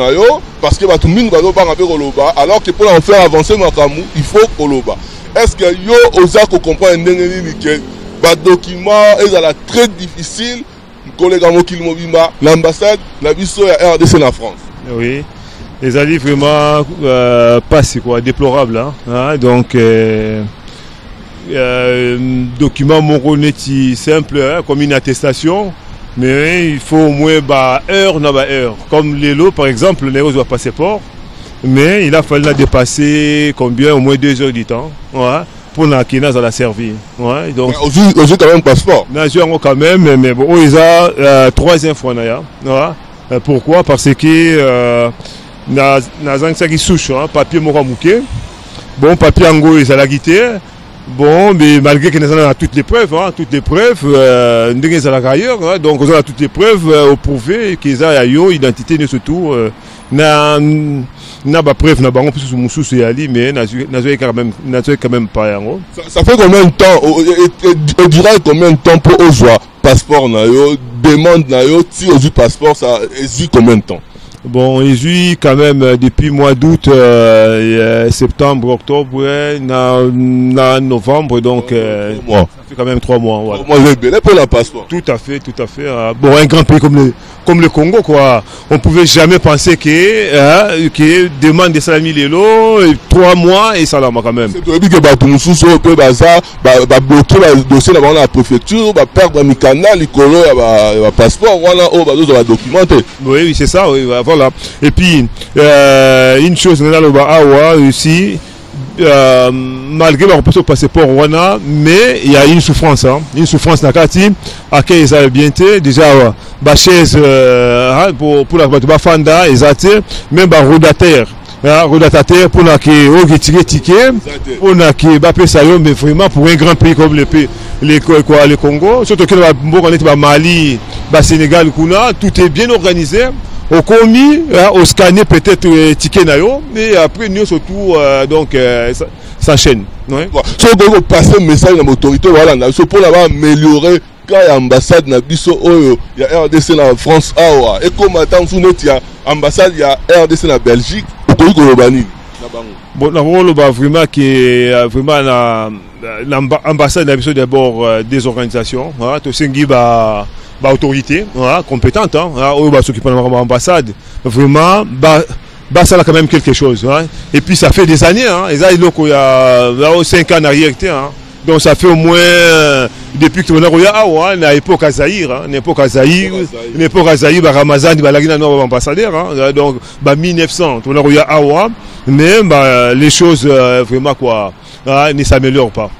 parce que tout le monde va parler alors que pour en faire avancer Makamu, il faut Koloba. Est-ce que yo osa ko comprendre que les documents est très difficile? L'ambassade, la biso et RDC en France. Oui, les alliés vraiment pas c'est quoi, déplorable. Hein? Donc, document monroneti simple, hein, comme une attestation, mais il faut au moins heure. Comme les lots, par exemple, les lots doivent passeport, mais il a fallu la dépasser combien? Au moins 2 heures du temps. Ouais. Pour la Kina, ça l'a servi. Ouais, donc. J'ai quand même passeport. J'ai quand même, mais bon, ils ont 3e fois. Ouais. Pourquoi? Parce que dans un qui souche, papier moramouké. Bon, papier ango, ils ont la guitare. Bon, mais malgré qu'ils ont toutes les preuves, ils ont la ailleurs. Donc, ils ont toutes les preuves au prouver qu'ils ont identité, surtout. Na ba preuve na bango plus musu c'est ali mais na quand même pas yango. Ça fait combien de temps et durant combien de temps pour ozoa passeport na yo demande na yo si ozu passeport ça existe combien de temps? Bon, il joue quand même depuis mois d'août, septembre, octobre, novembre, donc ça fait quand même 3 mois. Voilà. Moi, j'ai pour la passeport. Tout à fait. Bon, un grand pays comme le Congo, quoi. On pouvait jamais penser que demande des salami lélo 3 mois et ça là quand même. C'est tout que Batumoussou peut bloquer le dossier dans la préfecture, perdre un canal, le passeport, voilà, on va documenter. Oui, c'est ça, oui, voilà. Et puis, une chose, aussi, malgré ma repose au passeport Rwanda, mais il y a une souffrance nakati à qui ils avaient bien été déjà ba chaise pour la bafanda ezate même ba rodataire pour na qui au ticket pour na qui ba pesa yo, mais vraiment pour un grand pays comme le Congo, surtout que le Mali, ba Sénégal kuna, tout est bien organisé. Au commis, au scanner peut-être ticket nayo, mais après nous surtout donc s'enchaîne. Si on veut passer un message à l'autorité, voilà, pour améliorer quand il y a ambassade na biso oyo, il y a RDC na France awa, et comme attend sous notre ambassade, il y a RDC na Belgique, au Kolobani. Bon, on va vraiment qui vraiment l'ambassade na biso d'abord des organisations, to sengi ba autorité compétente, ceux qui prennent l'ambassade, vraiment, ça a quand même quelque chose. Et puis ça fait des années, il y a 5 ans en arrière, donc ça fait au moins, depuis que on a une époque à Zahir, une époque à Zahir, Ramazan, ambassadeur, donc 1900, on a mais les choses vraiment quoi, ne s'améliorent pas.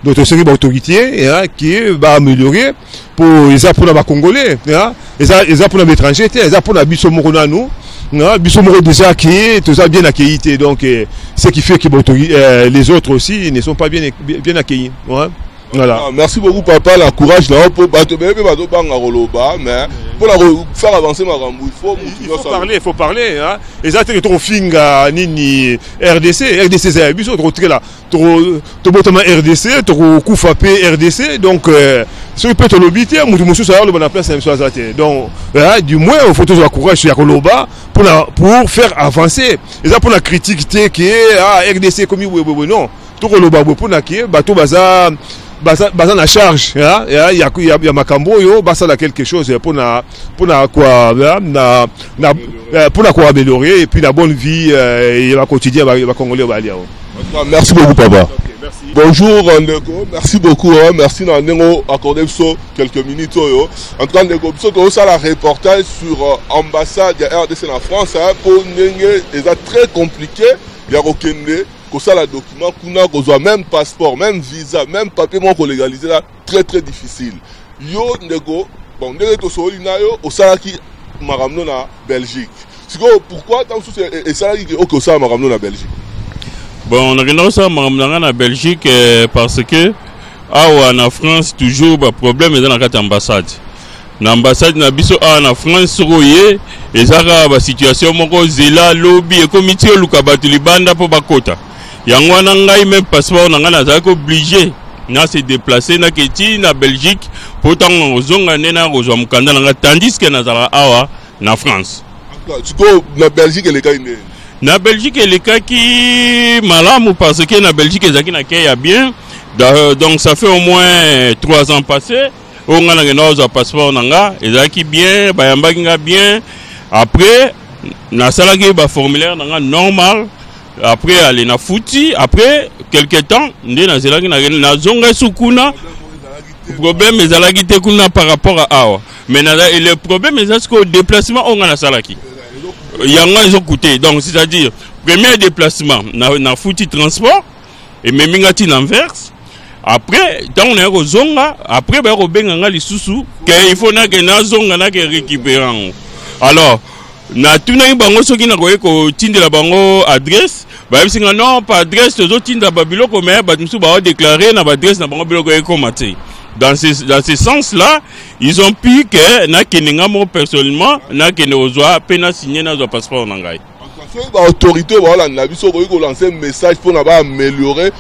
Donc c'est une autorité qui va améliorer pour les Congolais, les pour les étrangers, les pour les Bissomorona nous, Bissomoro déjà qui est tout ça bien accueilli, donc ce qui fait que les autres aussi ne sont pas bien accueillis. Voilà. Merci beaucoup papa, la courage là pour battre mais pour faire avancer ma rambou, il faut parler et ça c'est trop finga nini RDC c'est biso trop là trop botama RDC trop coup frappé RDC donc ce peut te l'obiter musu ça le bonne place donc du moins il faut toujours courage sur Koloba pour faire avancer et ça pour la critique que RDC comme non tout Koloba pour na qui bateau baza la charge, il y a Makambo yo, ça a quelque chose pour quoi améliorer et puis la bonne vie et la quotidien va Congolais va aller. Merci beaucoup papa. Okay, merci. Bonjour Ndeko, merci beaucoup, merci Nandengo accordé quelques minutes en train de go ça la reportage sur ambassade de RDC en France pour Nenge, c'est très compliqué, il y a Okende. Ça la document qu'on a même passeport, même visa, même papier qu'on légalisé là, très très difficile. Yo nego, bon ndenge to solina yo au salaki maramno na Belgique. Pourquoi tant et salaki que ça maramno na Belgique? Bon, on a regardé ça maramno na Belgique parce que en France toujours ba problème dans la ambassade. L'ambassade na biso en France roye ezaka ba situation moko zela lobby et comité lukabatu libanda po bakota. Yango wana ngai même passeport na ngana za ko obligé na se déplacer na keti na Belgique pour tant ozonga nena kozwa mukanda na tandis que na zala awa na France. Na Belgique le cas ine. Na Belgique le cas qui malamu parce que na Belgique ezaki na ya bien. Donc ça fait au moins 3 ans passés. On a un passeport nanga ezaki bien, bayambaki nga bien. Après na salaki ba formulaire nanga normal. Après aller na fouti, après quelque temps ndé na zelaki na zonga sukuna problème ezalaki te kuna par rapport à awa. Mais le problème est que le déplacement on a na salaki. Yanga ils ont coûté. Donc c'est-à-dire premier déplacement na fouti transport et même ngati l'inverse. Après tant on est au zonga, après ba ko benganga lisusu que il faut na que na zonga na que récupérer. Alors na tuna bango soki na koye ko tindela bango adresse ba bisinga non pas adresse tozo tinda babiloko mais ba musu ba déclarer na adresse na bango biloko ko maté dans ce sens là ils ont pu que na keninga mo personnellement na kene ozwa pena signer na zo passeport na ngai autorité voilà na biso ko lancer un message pour na ba améliorer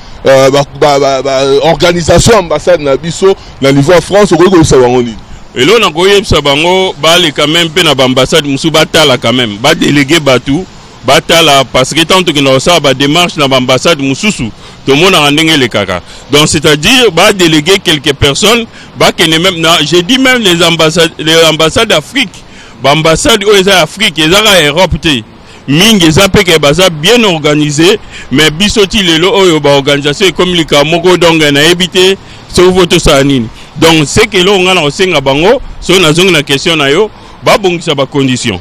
organisation ambassade na biso na niveau France ko sa bango ni. Et là, on a koyebisa bango bale quand même pe na ambassade musu batala quand même ba délégué batu batala parce que tant que nous ça ba démarche na ambassade mususu tout le monde a ndenge le kaka. Donc c'est-à-dire ba déléguer quelques personnes ba kene même j'ai dit même les ambassades d'Afrique ba ambassade aux Afrique et za Europe te mingi za pe ke baza bien organisé mais bisoti lelo oyo ba organisation communique moko donc na éviter so voto sa nini. Donc c'est que l'on a aussi un bango, si on a une question na yo, ba bongisa ba condition.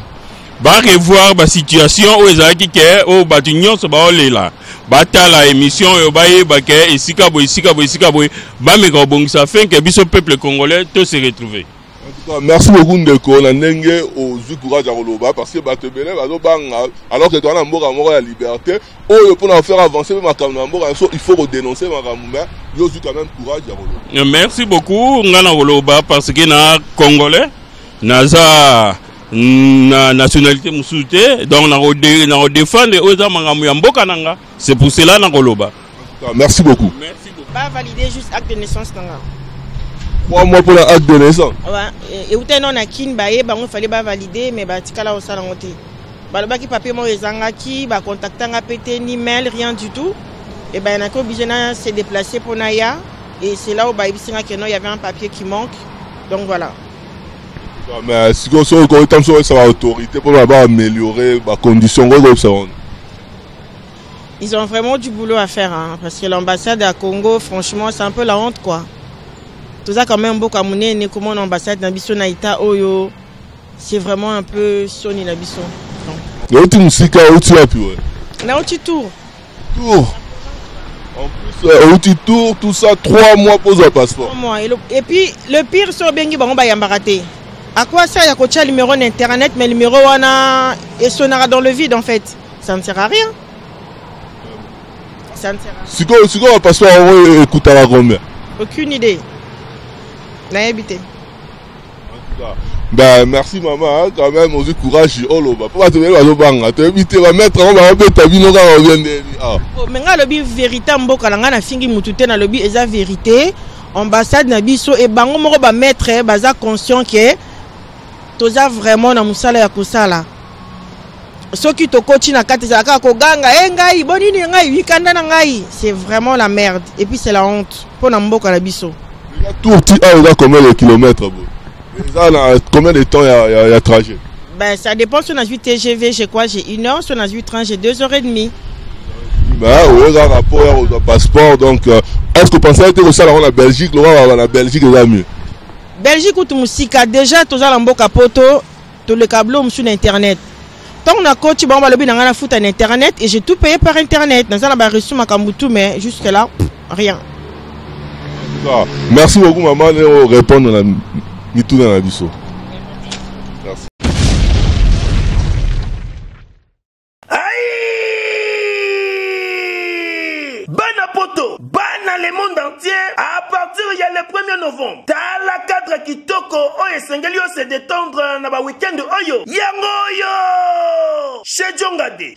ba revoir ba situation o ezaki ke o batu nyonso ba olela bata la émission yo ba yeba ke isika boy ba me ko bongisa fin que biso peuple congolais to se retrouver. Merci beaucoup Ndeko na ndenge aux courage à Roloba parce que batebele bazo banga alors que toi na mboka moko la liberté oh pour faire avancer ma mboka il faut redénoncer ma ramumba yo quand même courage à Roloba. Merci beaucoup ngana Roloba parce que na congolais naza na nationalité musuté donc na défendre aux amamu ya mboka nanga c'est pour cela na Roloba. Merci beaucoup. Merci beaucoup. Pas valider juste acte de naissance nanga. 3 mois pour l'acte de naissance. Ouais, et où t'es non à kin baé, bah on fallait pas valider, mais bah tikala au salon côté. Bah le baki papier moi ezanga ki, bah contactant à pété ni mail, rien du tout. Et ben on a obligé de se déplacer pour Naya, et c'est là où bah il y avait un papier qui manque, donc voilà. Mais si on se comme ça va autorité pour améliorer les conditions ils ont vraiment du boulot à faire hein, parce que l'ambassade à Congo franchement c'est un peu la honte quoi. Tout ça quand même beaucoup à monnaie né comme l'ambassade d'Abisso Naïta Oyo c'est vraiment un peu sonné l'Abisso. Et tu musique où tu as pu ouais. Là où tu tours. Tour. En plus où tu tours tout ça 3 mois pour un passeport. 3 mois et puis le pire c'est bengi bango ba yambaraté. À quoi ça il y a coaché numéro d'internet mais le numéro wana et sonnera dans le vide en fait. Ça ne sert à rien. Ça ne sert à rien. Si quoi un passeport écoute à la combien? Aucune idée. Habité. Ben merci maman, quand même on courage oh là pas te mettre au banga, te éviter va mettre on va mettre ta vie non quand on vient de ah. Mais nga lobi vérité mboka nga na fingi mutute na lobi eza vérité, ambassade na biso e bango moko ba mettre baza conscient que toza vraiment na musala ya kosala. Soki to coach na kati za ka ko ganga ngai bonini ngai wikanda na ngai, c'est vraiment la merde et puis c'est la honte pour na mboka na biso. Tour combien de kilomètres combien de temps il y a trajet? Ben ça dépend si on a 8 TGV, j'ai quoi? J'ai 1 heure, si on a 8 trains, j'ai 2h30. Ben on a rapport au passeport donc est-ce que vous pensez que vous allez la Belgique, la Belgique est mieux? Belgique ou Tumusika déjà tous à mboka poto, tout le câble sur internet. Tant on a coach bon le bin na foot en internet et j'ai tout payé par internet. Dans ça ba reçu ma kambutu mais jusque là rien. Ah, merci beaucoup maman de répondre à tout dans la biso. Merci. Aïe! Banapoto, bana le monde entier à partir il y a le 1er novembre. Tala cadre kitoko oye sengeli yo se détendre na ba week-end oyo. Yango yo! Chez Jongade,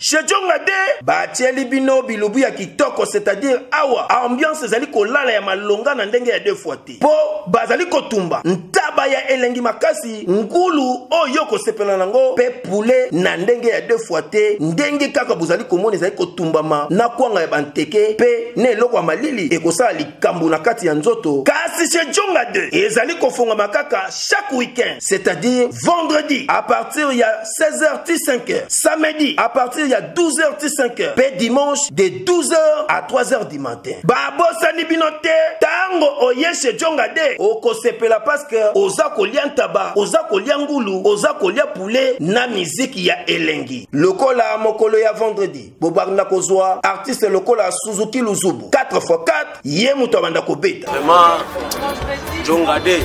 batieli bino bilubu ya kitoko, c'est-à-dire awa ambiance zali kolala ya malonga na ndenge ya 2 fois te. Po bazali kotumba ntaba ya elengi makasi ngulu oyo ko sepela nango pe poulet na ndenge ya 2 fois te. Ndenge kaka bozali komona zali kotumbama na kwanga ya banteke pe ne loko malili ekosala likambo na kati ya nzoto. Kasi chez Jongade ezali kofonga makaka chaque week-end, c'est-à-dire vendredi à partir ya 16h-5h. Samedi à partir il y a 12h-5h. Pe dimanche de 12h à 3h du matin. Babosa ni binote tango oye chez Jongade oko sepela parce que oza kolia ntaba, oza kolia ngulu, oza kolia poulet na musique ya elengi. Lokola mokolo ya vendredi bobarna kozwa artiste lokola Suzuki Luzubu 4x4 ye muto banda kobeta. Vraiment Jongade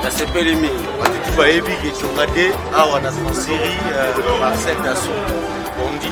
na sepeli mi tu va ebi ke Jongade awa na série Marcel Dasson. Bondi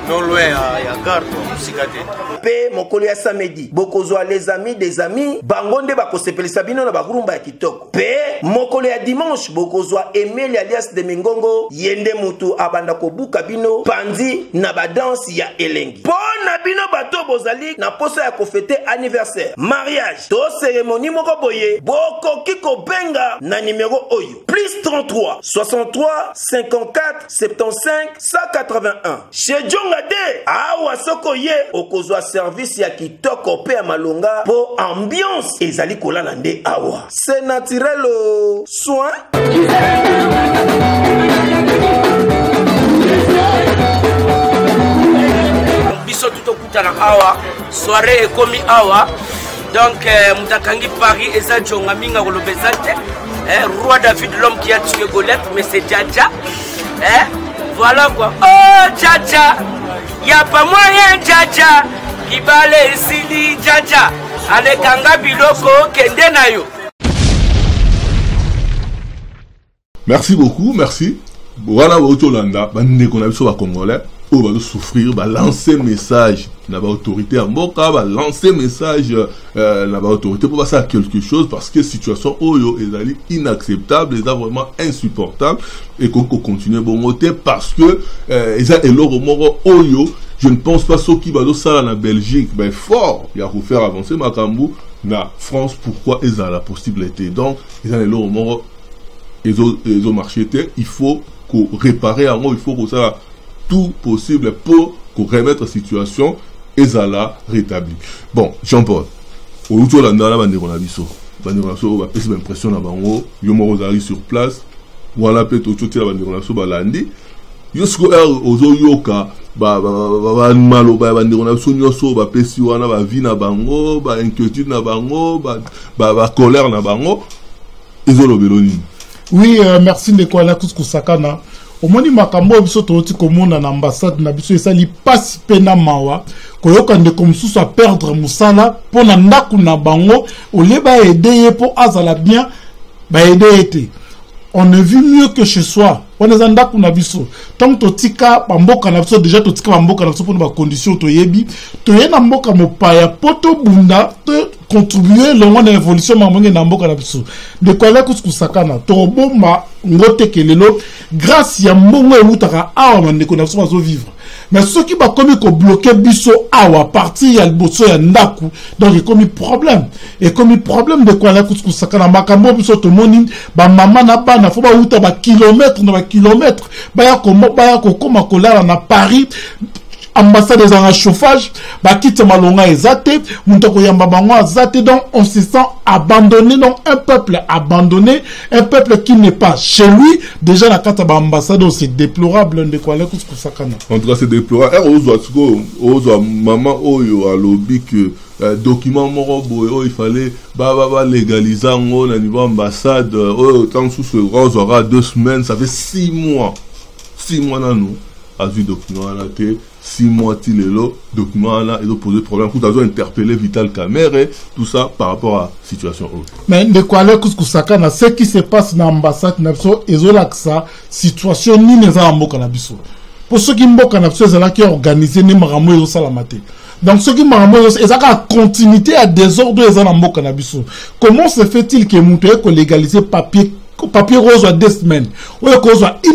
non loin ya garde musikate pe mokolo ya samedi bokozwa les amis des amis bangonde bakosepelisa bino na bakurumba ya kitoko pe mokolo ya dimanche bokozwa Emile alias de Mingongo yende mutu abanda kobuka bino pandi na badanse ya elengi pona bino bato bozali na posa ya kofete anniversaire mariage to cérémonie moko boye bokoki kobenga na numéro oyo +33 63 54 75 181 chez Jongade awa soko ye okozwa service ya kitoko pe ya malonga po ambiance ezali kolala nde awa c'est naturel soin biso tuto kutana awa soirée ekomi awa donc mutakangi Paris eza jonga minga kolobeza te roi David l'homme qui a tué Goliath mais c'est Djaja Voilà quoi. Oh, Djaja. Y'a pas moyen, Djaja. Kibale Sili, Djaja. Alekanga Biloko, Kende Nayo. Merci beaucoup, merci. Voilà, Otolanda, qu'on a vu sur la Congolais. On va souffrir, va lancer message n'a pas autorité à Moka, va lancer message n'a pas autorité pour passer à quelque chose parce que situation oyo est inacceptable, est vraiment insupportable et qu'on continue bon côté parce que oyo, je ne pense pas ce qui va de ça en Belgique, mais fort, il y a pour faire avancer Makambu na France, pourquoi ils ont la possibilité donc ils ont ils ont marché, il faut qu'on réparer à moi, il faut que ça tout possible pour qu'on remette la situation et ça la rétablit. Bon, Jean-Paul, au retour de la bande on a biso va passer l'impression na bango yo mo arrive sur place voilà peut-être au la bande on a so balandi yo sko ozo yoka ba malo ba bande on a so nyoso ba pesi wana ba vie na bango ba inquiétude na bango ba colère na bango ezolo beloni. Oui, merci de quoi la Kuskusakana. Au moins, makambo biso toti komona na ambassade na biso esali passe pena mawa koyoka nde komsusu a perdre musala pona ndaku na bango oleba aider pour azala bien ba aider été. On ne vit mieux que chez soi. On est en ndaku na biso. Tant totika bamboka na biso déjà totika bamboka na biso pour ba condition toyebi toyena mboka mopaya poto bunda contribuer le l'évolution mamonge na mboka na biso de quoi la kuskusakana to bomba ngote kelelo grâce ya mbongo eutaka awa mandeko na biso bazo vivre mais ceux qui ba komi ko bloquer biso awa parti ya liboso ya ndaku donc il komi problème de quoi la kuskusakana makambo biso to moni ba mama na bana fo ba uta ba kilomètre na ba kilomètre ba ya ko koma kolala na Paris ambassade des en chauffage, bah quitte malonga ezate, muntako yamba bango azate, donc on se sent abandonné, donc un peuple abandonné, un peuple qui n'est pas chez lui, déjà la carte ambassade c'est déplorable de quoi les coups pour ça. En tout cas c'est déplorable. Ozo maman oyo a lobby que document morobo il fallait légaliser au niveau ambassade, tant sous ce rose aura 2 semaines, ça fait 6 mois dans nous, a vu document à la tête. 6 mois tilelo document là ils ont posé problème pour avoir interpellé Vital Kamerhe tout ça par rapport à situation mais de quoi le kuskusaka na ce qui se passe dans l'ambassade nabiso ezolaksa situation ni neza mboka na biso pour ceux qui mboka na biso ezala qui organiser ni makambo ezo salamate donc ceux qui makambo ezaka continuité à désordre ezala mboka na biso comment se fait-il que mutu eko légaliser papier rose à 2 semaines, ou à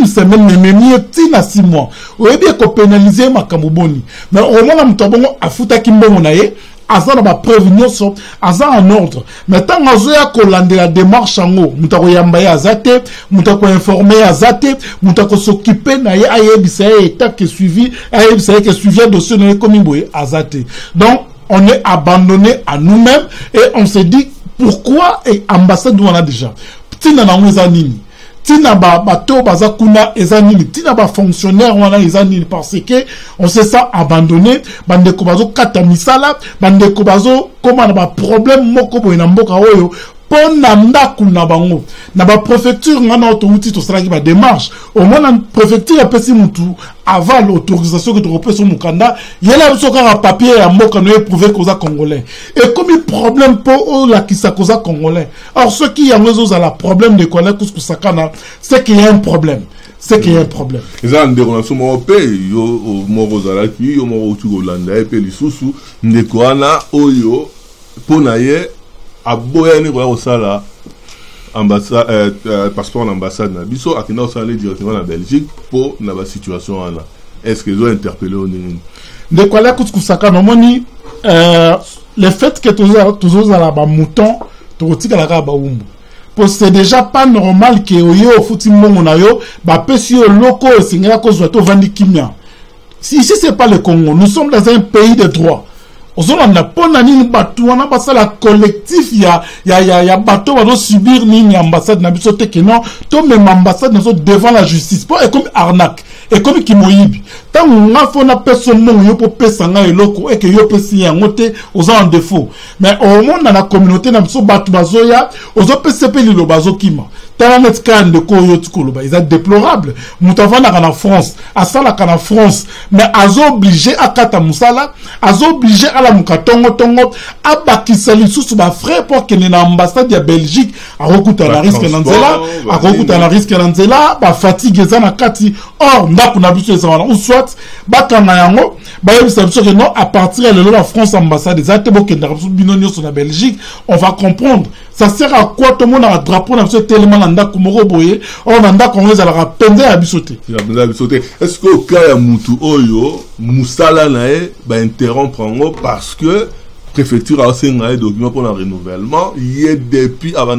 1 semaine, mais mieux tina 6 mois. Ou bien qu'on pénaliser ma kamuboni. Mais au moins, on a foutu kimbo nae, azan ba prévenir so, azan en ordre. Mais tant azoya kolande la démarche en haut, mutako yambaye azate, mutako informer azate, mutako s'occuper nae ayebisaye état qui suivi, ayebisaye qui suivi dossier nae komimboye azate. Donc, on est abandonné à nous-mêmes et on se dit pourquoi et ambassade on a déjà. Tina na nini tina bato bazakuna ezanini tina ba fonctionnaire wana ezanini parce que on se sent abandonné bandeko bazo kata misala bandeko bazo koma na ba problème moko boye na mboka oyo pona ndaku na bango na ba préfecture ngana autouti to sala ki ba démarche au moins la préfecture apesi mutu avant l'autorisation que tu reposes au Mukanda yela biso ka papier ya mboka no éprouver cause congolais et comme il problème pour la qui sa cause congolais alors ceux qui ont besoin la problème de connaître ce que ça kana c'est qu'il y a un problème c'est qu'il y a un problème les gens de relation européenne yo moro zalaki yo moro tugolanda et pe lisusu ndekwana oyo ponaye aboyani kwa osala ambassade passeport l'ambassade na biso akina osala directement na Belgique pour na ba situation là est-ce qu'ils ont interpellé au nini de quoi la kusaka no moni le fait que tous à la ba mouton to tika la ka ba umbu c'est déjà pas normal que oyo futi mbongo na yo ba pesi yo loko singela ko zwa to vandi kimia si ici c'est pas le Congo nous sommes dans un pays de droit. Ozolanda pona nini bato wana basala collectif ya bato bazo subir nini ambassade na biso te que non to même ambassade na so devant la justice pour et comme arnaque et comme kimoyibi tant on a fait na personne non yo pour pesanga eloko et que yo pesi yango te aux en défaut mais au monde dans la communauté na biso batu bazoya ozo PCP lilo bazokima tant net kan de ko yo tikolo ba ils déplorable mutavana kana France asala kana France mais azo obligé akata musala azo obligé ala mukatongo tongo abakisa lisusu ba frère pour que na ambassade ya Belgique a recoute na risque na nzela a recoute na risque na nzela ba fatigue za na kati or ndako na biso ezana ou soit bakana yango ba yebisa biso que non à partir de la France ambassade za te bokenda biso binonyo sur la Belgique on va comprendre ça sert à quoi tout le monde a un drapeau na biso tellement na ndako moko boye on na ndako on ezala rapende ya biso te est-ce que au cas ya mutu oyo musala nae ba interrompre ngo parce que préfecture a aussi un document pour le renouvellement. Il y a depuis avant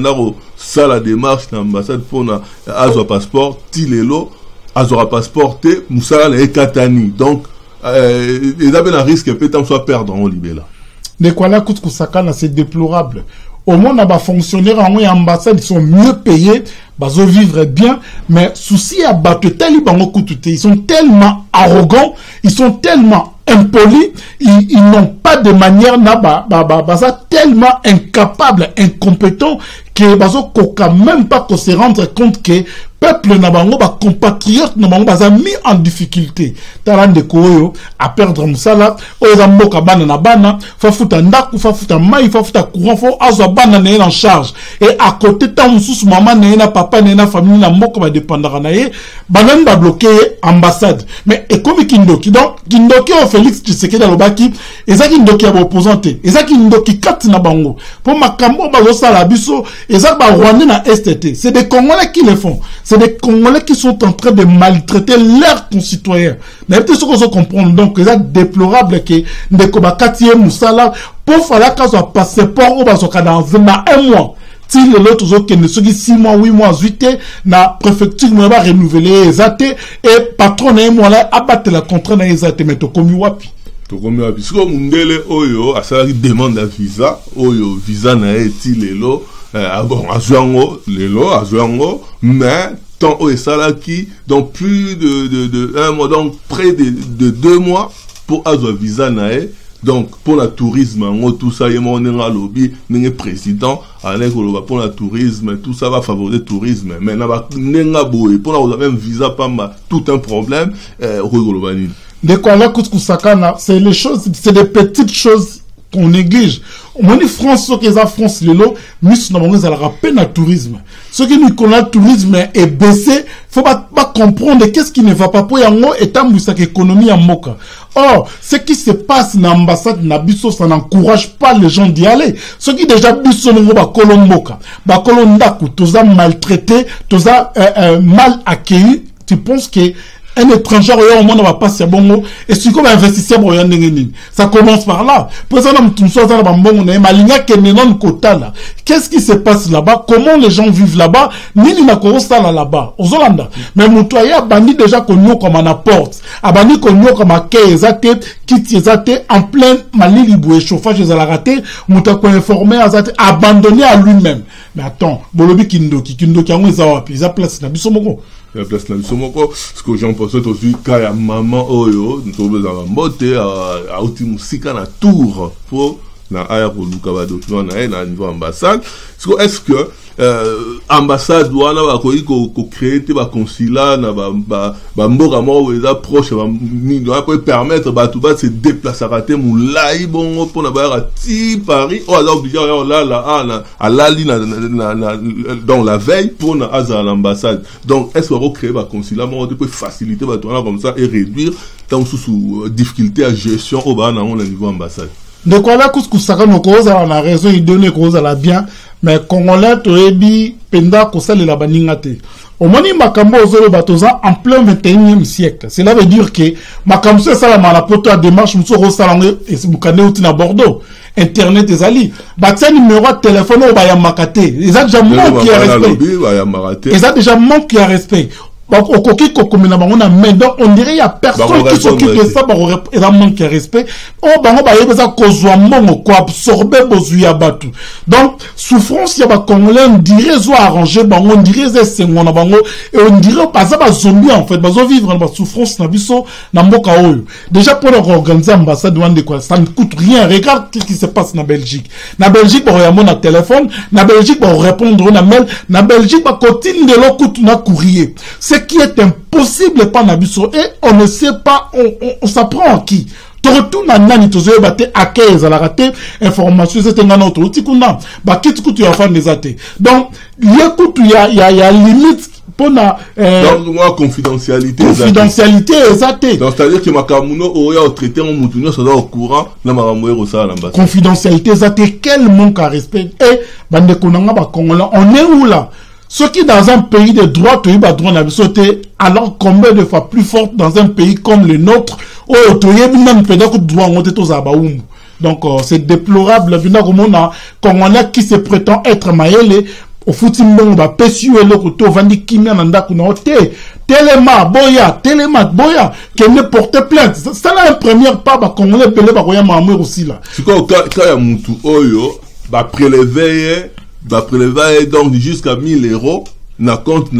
ça la démarche dans l'ambassade pour avoir passeport, Tilelo, avoir passeport, Moussala et Katani. Donc, ils avaient un risque peut-être soit perdre en libéla. De quoi là, c'est déplorable. Au moins, on a fonctionnaires en ambassade, ils sont mieux payés, ils vivre bien, mais souci à battre ils sont tellement arrogants, ils sont tellement impolis, ils n'ont pas de manière tellement incapables, incompétents que bazokoka même pas qu'on se rendre compte que peuple nabango ba compatriotes nabango baza mis en difficulté talande koyo à perdre musala oza mboka bana na bana fa futa ndaku fa futa mai fa futa courant fo azo bana na en charge et à côté ta mususu maman na papa na famille na mboka ba dépendra na ye banan ba bloquer ambassade mais et comme Kindoki donc Kindoki au Félix Tshisekedi alobaki ezaki Kindoki ya opposante ezaki Kindoki kati na bango pour makambo ba sala biso ezaki ba Rwanda na STT c'est des Congolais qui le font. C'est des Congolais qui sont en train de maltraiter leurs concitoyens. Mais peut-être ce qu'on se comprend donc, c'est déplorable que Ndekoba Katie Moussala, pour faire la un passeport au Bazoka dans un mois. Si l'autre qui ne sont 6 mois, 8 mois, 8 ans, la préfecture va renouveler les athées et patron et moi là, abattre la contrainte des athées, mais tu comme wapi. Tokomi wapi. Si on mundele oyo, à ça qui demande un visa, oyo visa na eti lelo. Bon, Azuango, mais tant au Sala qui, donc plus de 1 mois, donc près de 2 mois pour avoir visa nae, donc pour le tourisme, tout ça, il y a mon lobby, n'est président, pour le tourisme, tout ça va favoriser le tourisme, mais pour la même visa, pas tout un problème, de quoi là, c'est les choses, c'est des petites choses qu'on néglige. On dit France, ce qu'ils ont France, nous sommes à peine à tourisme. Ce qui nous connaît le tourisme est baissé, faut pas comprendre qu'est-ce qui ne va pas pour yango et tant que économie en moka. Or, ce qui se passe dans l'ambassade Nabiso, ça n'encourage pas les gens d'y aller. Ce qui déjà biso n'ongo ba kolomboka, ba kolondaku, tous a maltraité, tous a mal accueilli. Tu penses que un étranger au monde va passer bon et si comme investisseur au ça commence par là qu'est-ce qui se passe là-bas, comment les gens vivent là-bas, ni là-bas aux Hollande mais Moutoya bandi déjà connu comme un apporte abani connu comme un quai qui en plein Mali Liboué chauffage les a raté Moutako informé abandonné à lui-même. Mais attends, Bolobi Kindoki ils a place na bisomoko. La place na bisomoko, ce que j'en pense aussi kaya maman oyo, nous sommes dans la moté à outil musika na tour pour na aya pour Lukaba document na niveau ambassade. Est-ce que ambassade wana ba ko créer te ba consulat na ba mboka mo eza proche ba ni doit permettre ba tout ba se déplacer rater moulai bon pour na ba ti Paris ou alors obligé là à la ligne dans la veille pour na à l'ambassade. Donc est-ce qu'on va créer ba consulat mo de faciliter ba tout comme ça et réduire tant sous difficulté à gestion au bas na niveau ambassade. De quoi là kusaka no cause on a raison il donne cause à la bien mais Congolais toyebi penda kosala la baningate au moni makambo ozolo batoza en plein 21e siècle. Cela veut dire que makambo ça la poto à démarche muso rosalange et bukane outi na Bordeaux internet ezali batia numéro de téléphone au baya makate ils a déjà manqué à respect ils a déjà manqué à respect okoki kokomena bango na main. Donc on dirait il y a personne qui s'occupe de ça, il a manque de respect. Oh bango ba yebeza kozwa mongo ko absorber bozuya batu. Donc souffrance ya ba congolais on dirait zo arranger bango, on dirait ze sengona bango et on dirait pas ça ba zombie en fait, bazo vivre dans ba souffrance na biso na mboka oyo. Déjà pour organiser ambassade de quoi, ça ne coûte rien. Regarde ce qui se passe na Belgique. Na Belgique ba yamo na téléphone, na Belgique ba répondre na mail, na Belgique ba cotine de l'eau na courrier. Ce qui est impossible par Nabiso et on ne sait pas, on s'apprend à qui. Tu retournes à Nani, tu as battu à 15 à la raté, information, c'est un autre outil qu'on a. Bah, qui tu as fait des athées. Donc, il y a limite pour la. Donc, moi, confidentialité. Confidentialité, exacté. Donc, c'est-à-dire que ma Kamuno aurait traité en Moutounio, ça doit au courant, la Maramoué Rosa à l'ambassade. Confidentialité, exacté. Quel manque à respect. Et, Bande Konanga, Congolais, on est où là? Ce qui dans un pays de droit, tu as droit à sauter, alors combien de fois plus forte dans un pays comme le nôtre, où tu as même peut-être droit à monter aux abaoum. Donc, c'est déplorable, le Congolais qui se prétend être maïlé, au footing, bah, pessu et le couteau, vandi kimia nanda kunaote, téléma, boya, qui ne porte plainte. Ça, là, un premier pas, bah, Congolais, belé, bah, roya mamoué aussi, là. C'est quoi, quand y a moutou, oyo, bah, prélever, donc jusqu'à 1000 € na compte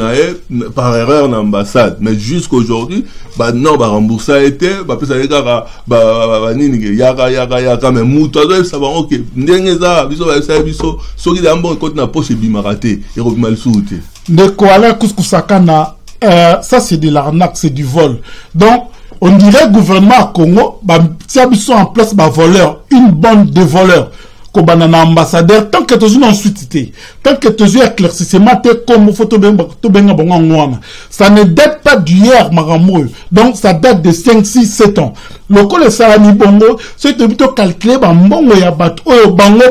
par erreur na ambassade, mais jusqu'aujourd'hui non rembourser a été ça nini yaka mais muto ça va OK ndengeza biso biso soki dambo compte na poche bimaraté et robima souté de koala kuskusakana ça c'est de l'arnaque, c'est du vol. Donc on dirait gouvernement Congo tia biso en place voleur, une bande de voleurs. Banana ambassadeur, tant que tu es ensuite, tant que tu es éclaircissement, comme photo ça ne date pas d'hier, Maramou. Donc, ça date de 5, 6, 7 ans. Le col de Salami Bongo, c'est plutôt calculé, Bongo ya bat, Bango,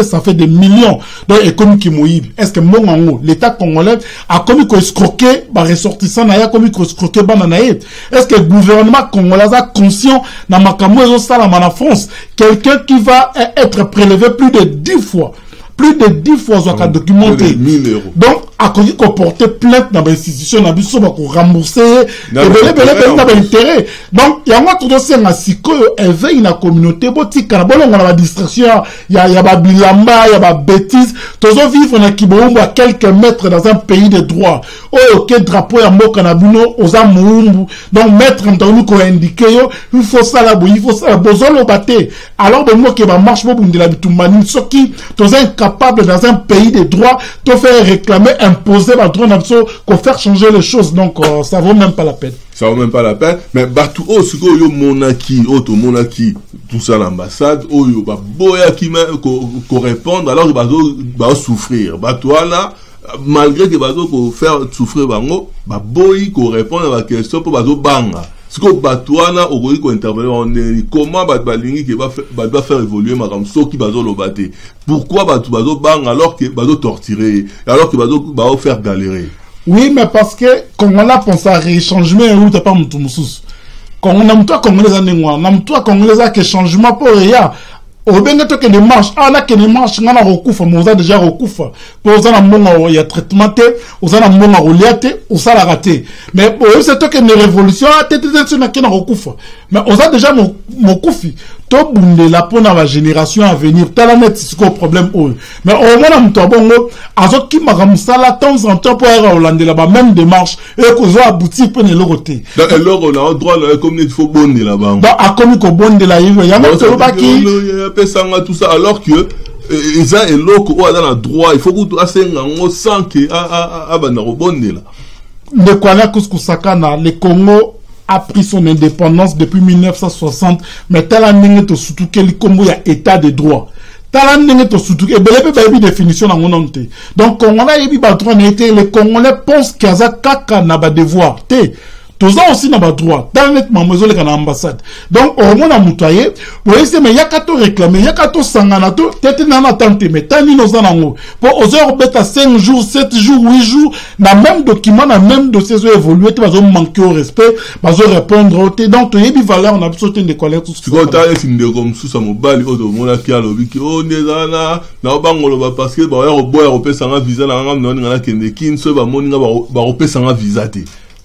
ça fait des millions. Donc, économie qui mouille. Est-ce que Mongo, l'État congolais, a commis qu'on escroqué, ressortissant, n'a commis qu'on escroqué, bananaïd. Est-ce que le gouvernement congolais a conscient, dans Makamou, en France, quelqu'un qui va être prélevé plus de 10 fois, soit documenté. 1000 €. Donc, à cause qu'on portait plainte dans l'institution, on a besoin de rembourser, et intérêt. Donc, il y a un autre dossier, éveille la communauté, on a la distraction, il y a bilamba, il y a bêtise, tous vivre dans Kiboumbo à quelques mètres dans un pays de droit. Oh, ok, drapeau ya mboka na bino, oza moumbu. Donc, mettre en nous qu'on indique, il faut ça là, il faut ça, besoin de battre. Alors, de moi qui va marcher, de la bitumani, ce qui, tous incapable dans un pays de droit, te faire réclamer, imposer ma droit qu'on faire changer les choses. Donc, ça vaut même pas la peine. Ça vaut même pas la peine. Mais, batou, yo monaki, tout ça l'ambassade, yo, boya qui qu'on répondre, alors, bah, souffrir. Batouana, malgré que bazo qu'on faire souffrir, bango, bah, boy, qu'on répond à la question pour bazo banga. Ce que Batouana au ko intervenir en comment Batbalingi qui va faire évoluer madame so qui bazo lo baté. Pourquoi bazo bang alors que bazo torturer, alors que bazo faire galérer. Oui, mais parce que quand on a pensé à réchangement ou t'as pas mutumousus. Quand on a moutoua congolais anengwa, on a moutoua congolais que changement pour rien. Au bien que les marches, là que les marches, on a recouvert, mais on a déjà recouvert. Pour on a mon, il y a traitement, on a mon reliate, on a raté. Mais pour eux, c'est que les révolutions, mais on a déjà mon koufi. Tout bunde la pour la génération à venir. T'as la net, c'est quoi le problème, mais au moins, on a bon, azot qui m'a ramené ça, là, temps en temps, pour aller à Hollande, là-bas, même des marches, et qu'on a abouti, pour le côté. Donc, alors, on a droit, comme il faut bonde là-bas. Donc, à comme il faut bonde là, il y a même qui, tout ça alors que ils ont un loco ou dans le droit il faut que tu aies un sang qui a rebondir là. Le Kwana Kuskusakana, le Congo a pris son indépendance depuis 1960, mais tel année to surtout que le Congo y a état de droit. Tel année to surtout que belé pas une définition dans mon nom. Donc Congolais y bi droit n'était les Congolais pensent qu'il y a kaka na ba devoir. toza aussi na ba droit dans net mamezo le kana ambassade donc au moins na mutoyer voyez c'est mais yaka to réclamer yaka to sangana to tete na attente mais tani no zanango pour aux heures beta 5 jours 7 jours 8 jours na même document na même dossier zo évoluer te bazo manquer au respect bazo répondre au te donc to yebi valeur na biso te de colère tout ce ko ta efinde comme sous sa mobile o do mona ki alobi ki o nezana na bangolo ba parce que ba ya boya ko pesa nga visa na nga noni nga kende kin so ba moni nga ba ko pesa nga visa te.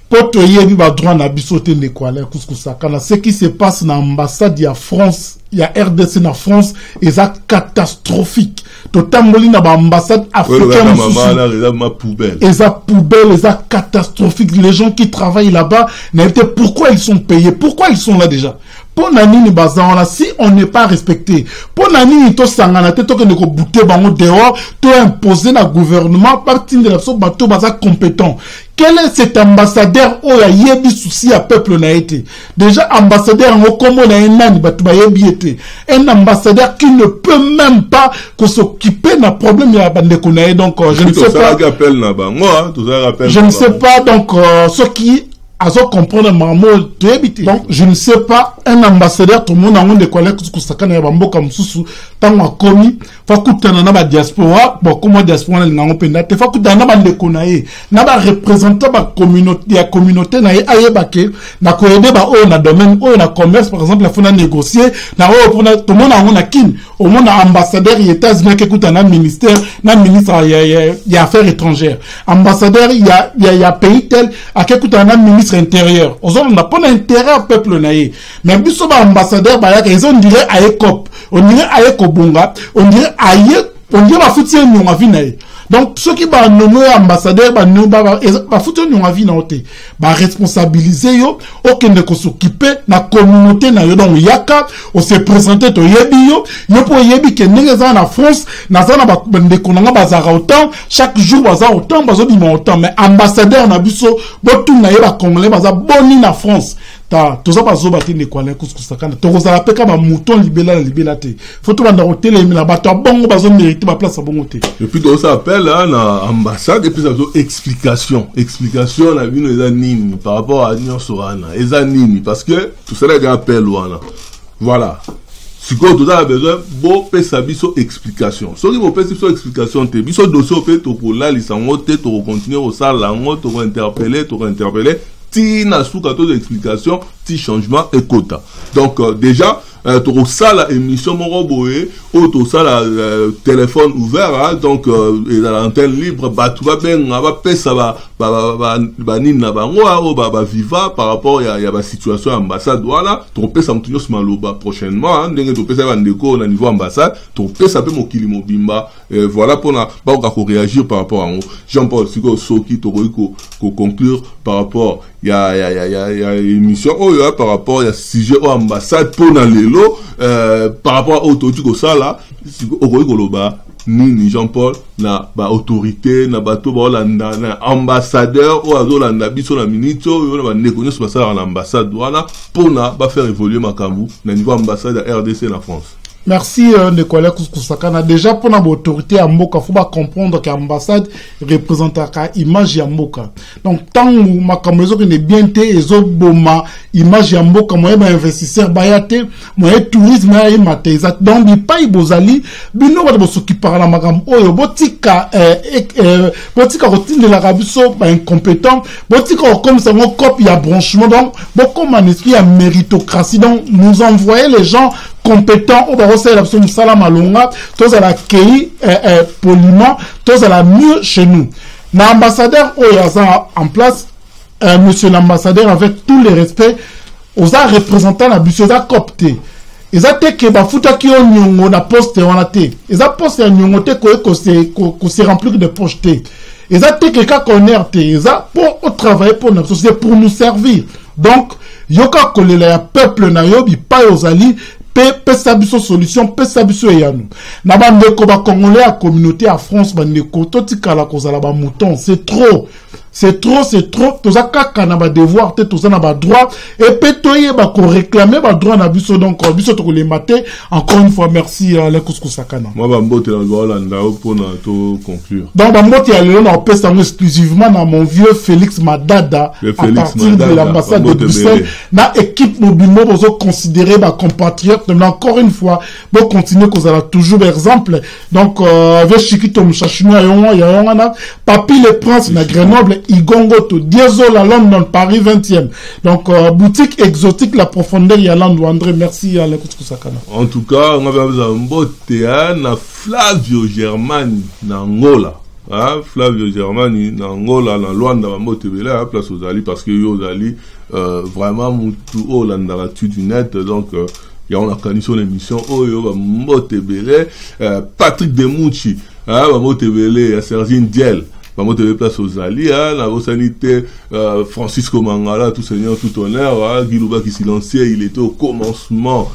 Poto yebi ba droit na biso te de colère kuskusakana ce qui se passe na ambassade ya France ya RDC na France est catastrophique. Totamboli na ba ambassade africaine poubelle. Eza poubelle, eza catastrophique. Les gens qui travaillent là-bas, pourquoi ils sont payés? Pourquoi ils sont là déjà? Pour nani bazana si on n'est pas respecté. Pour nani to sangana te to que ne ko bouter bango dehors, to imposer na gouvernement parti de la so bato baza compétent. Quel est cet ambassadeur o ya yebi souci à peuple na été? Déjà ambassadeur ngo komo na enani bato ba yebi été. Un ambassadeur qui ne peut même pas s'occuper d'un problème ya bande konaé donc je ne sais pas. Je ne sais pas donc ce qui azo comprendre mamo de habiter. Donc je ne sais pas un ambassadeur tout le monde a un de collègues qui kusakana ya bamboka mususu tango akomi fa kutana na ba diaspora bon comme diaspora na ngo penda te fa kutana na ba ndekonaye na ba représentant ba communauté ya communauté na ayebake na ko aider ba o na domaine o na commerce par exemple la fona négocier na o pour tout le monde a na kin au monde ambassadeur les États-Unis qui kutana ministère na ministre ya affaires étrangères ambassadeur il y a pays tel a qui kutana ministre intérieur aux on n'a pas d'intérêt au peuple naïe mais biso ba ambassadeur ba ya ils on dirait aécop on dirait aécobonga on dirait ba foutier nyonga vinaï donc ceux qui ba nommer ambassadeur ba foutier nyonga vina oté ba responsabiliser yo okende ko s'occuper na communauté na yo donc yaka on se présenter to yebi yo pour yebi ke ndeza na France na zana ba ndeko na bazara autant chaque jour bazara autant bazo bima autant mais ambassadeur na biso botu na yeba congolais baza boni na France ta toza bazo batine kwa le kuskusakana to kozala peka ba mouton libela te faut to banda hotel la bato bongo bazo mériter ba place bongo te et puis to ça appelle là na ambassade et puis ça explication na bino eza nini par rapport à Union Sorana eza nini parce que tout ça là appel wana voilà si quoi tout ça a besoin bon pesa biso explication so ki bo pesa biso explication te biso dossier pe to ko la lisango te to continuer au sala ngo to interpeller ti na souka to explication ti changement et quota donc déjà to ça la émission mon roboé ou to ça la téléphone ouvert hein, donc et l'antenne libre ba tu va ben va pesa ba nina ba ngo ba viva par rapport ya ba situation ambassade voilà to pesa mtunyo maloba prochainement ndenge to pesa ba ndeko na niveau ambassade to pesa pe mokili mobimba voilà pour na ba ko réagir par rapport à Jean-Paul Siko Soki to ko conclure par rapport ya émission par rapport à sujet au ambassade pour na lelo par rapport au totiko ça là okoloba ni Jean-Paul na ba autorité na bato ba landa na ambassadeur ou azolanda biso na ministre yo ba ndeko nyoso basala na ambassade voilà pour na ba faire évoluer makambu na niveau ambassade à RDC na France. Merci de collègues Kuskusakana. Déjà pour notre autorité à Mboka, faut pas comprendre qu'ambassade représente la image à Mboka. Donc tant que ma caméra est bien té ezo boma image à Mboka, moi ba investisseur bayate, moi tourisme ya mateza. Donc bi pa ibozali, bino ba bosoki par la magam oyo botika rotine de l'Arabie Saoudite ba incompétent, botika comme ça mon copie à branchement donc beaucoup man esprit à méritocratie. Donc nous envoyer les gens compétents au barreau c'est l'absolu salam alonga tous à la kei poliment tous à la mieux chez nous l'ambassadeur oyaza en place monsieur l'ambassadeur avec tous les respects aux représentants la busoza copté ils a te que ba futa ki on nyongo na poste wana te ils a poste nyongo te ko se remplir de poche te ils a te que ka connaître te ils a pour travailler pour notre société pour nous servir donc yoka kolela ya peuple na yobi pa yozali pesa biso solution pesa biso yanu na bande ko ba congolais à communauté à France bande ko totika la kozala ba mouton c'est trop c'est trop, toza kaka na ba devoir, toza na ba droit, et puis toye ba ko réclamer ba droit na biso, donc biso to les mater. Encore une fois, merci à Lekusku Sakana. Moi, ba mbote na Holanda pour na to conclure. Donc ba mbote ya lelo na pesa exclusivement na mon vieux Félix Madada, à partir de l'ambassade de Bruxelles, na équipe mobile bozo considérer ba compatriote. Donc encore une fois, bon continuer que ça toujours exemple. Donc avec Chikito Mchachino ya yona Papi le Prince na Grenoble, Igongoto, Diezola London, Paris 20e. Donc boutique exotique la profondeur Yalando André, merci à Lekusku Sakana. En tout cas, on avait un beau théâtre na Flavio Germani na Angola. Flavio Germani na Angola na Luanda ba motebele à place aux Ali parce que yo Ali vraiment mutu Hollanda la tu du net donc il y a on a condition l'émission yo ba motebele Patrick Demuchi ba motebele Sergine Diel ba motebele place aux Ali la sanité Francisco Mangala tout seigneur tout honneur Gilouba qui silencieux il était au commencement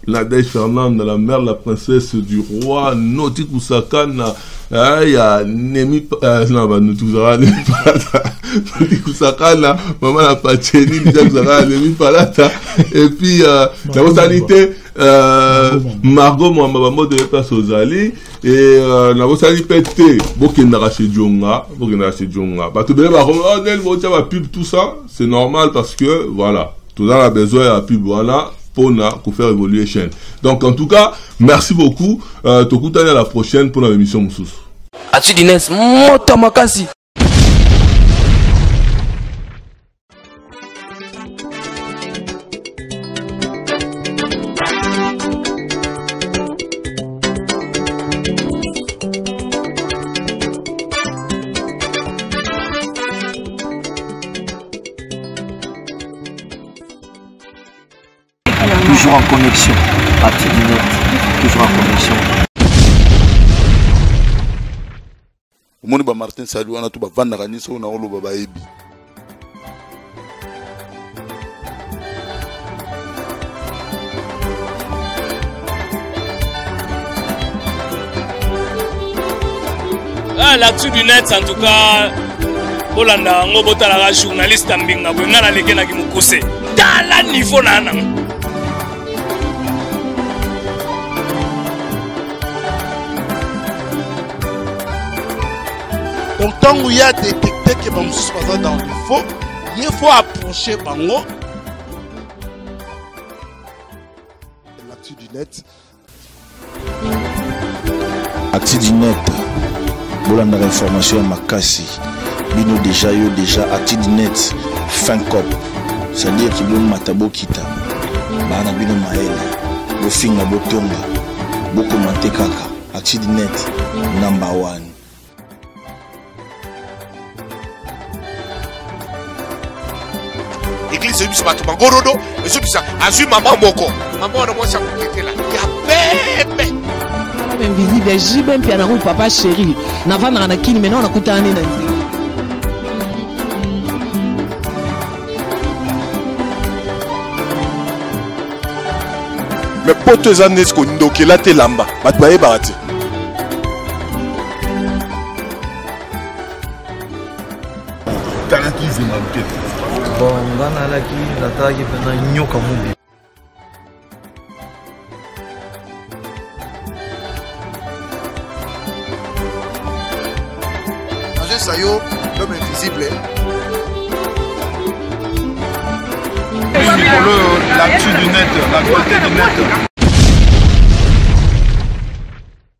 Nadège Fernande, la mère, la princesse du roi, Noti Kusakana, il y a Nemi, non, bah, nous tous Noti Kusakana, maman la Pacheni, Nemi Palata, et puis, la sanité, Margot, moi, de place aux Ali, et la sanité, Bokendara chez Djonga, bah, tout le monde va pub, tout ça, c'est normal parce que, voilà, tout le monde a besoin de pub, voilà. Pour faire évoluer la chaîne. Donc en tout cas, merci beaucoup. Tokutane à la prochaine pour l'émission Moussous. Atidines, Motamakasi. Toujours en connexion, Activinet, toujours en connexion. Omoni ba Martin Salou ana to ba vandaka ni so na oloba ba ebi. L'actu du net en tout cas Olanda ngobota la journaliste ambinga bwenga na leke na kimukuse. Tala niveau nana. Donc tant qu'il y a détecté que Bamou soit dans le faux, il faut approcher Bango. L'actu du net. Actu du net. Bolanda information Makassi. Bino déjà Actu du net. Fin cop. C'est-à-dire qu'il y a Matabo Kita. Bana Bino Maele. Bofinga Botonga. Boko Mantekaka. Actu du net. Number 1. Église de Bissaba Gorodo, et ce qui ça, Azu Maman Moko. Maman, on a ça qui était là. Il y a bébé. Invisible, j'ai même piano papa chéri. N'avant n'a qu'une mais non on a coûté un an. Mais pour tes années qu'on donc là t'es lamba, batbaye barati. Talakise manqué. Bon, ngana laki nataki pena nyoka mubi. Angé Sayo, l'homme invisible. L'actu du net, la qualité du net.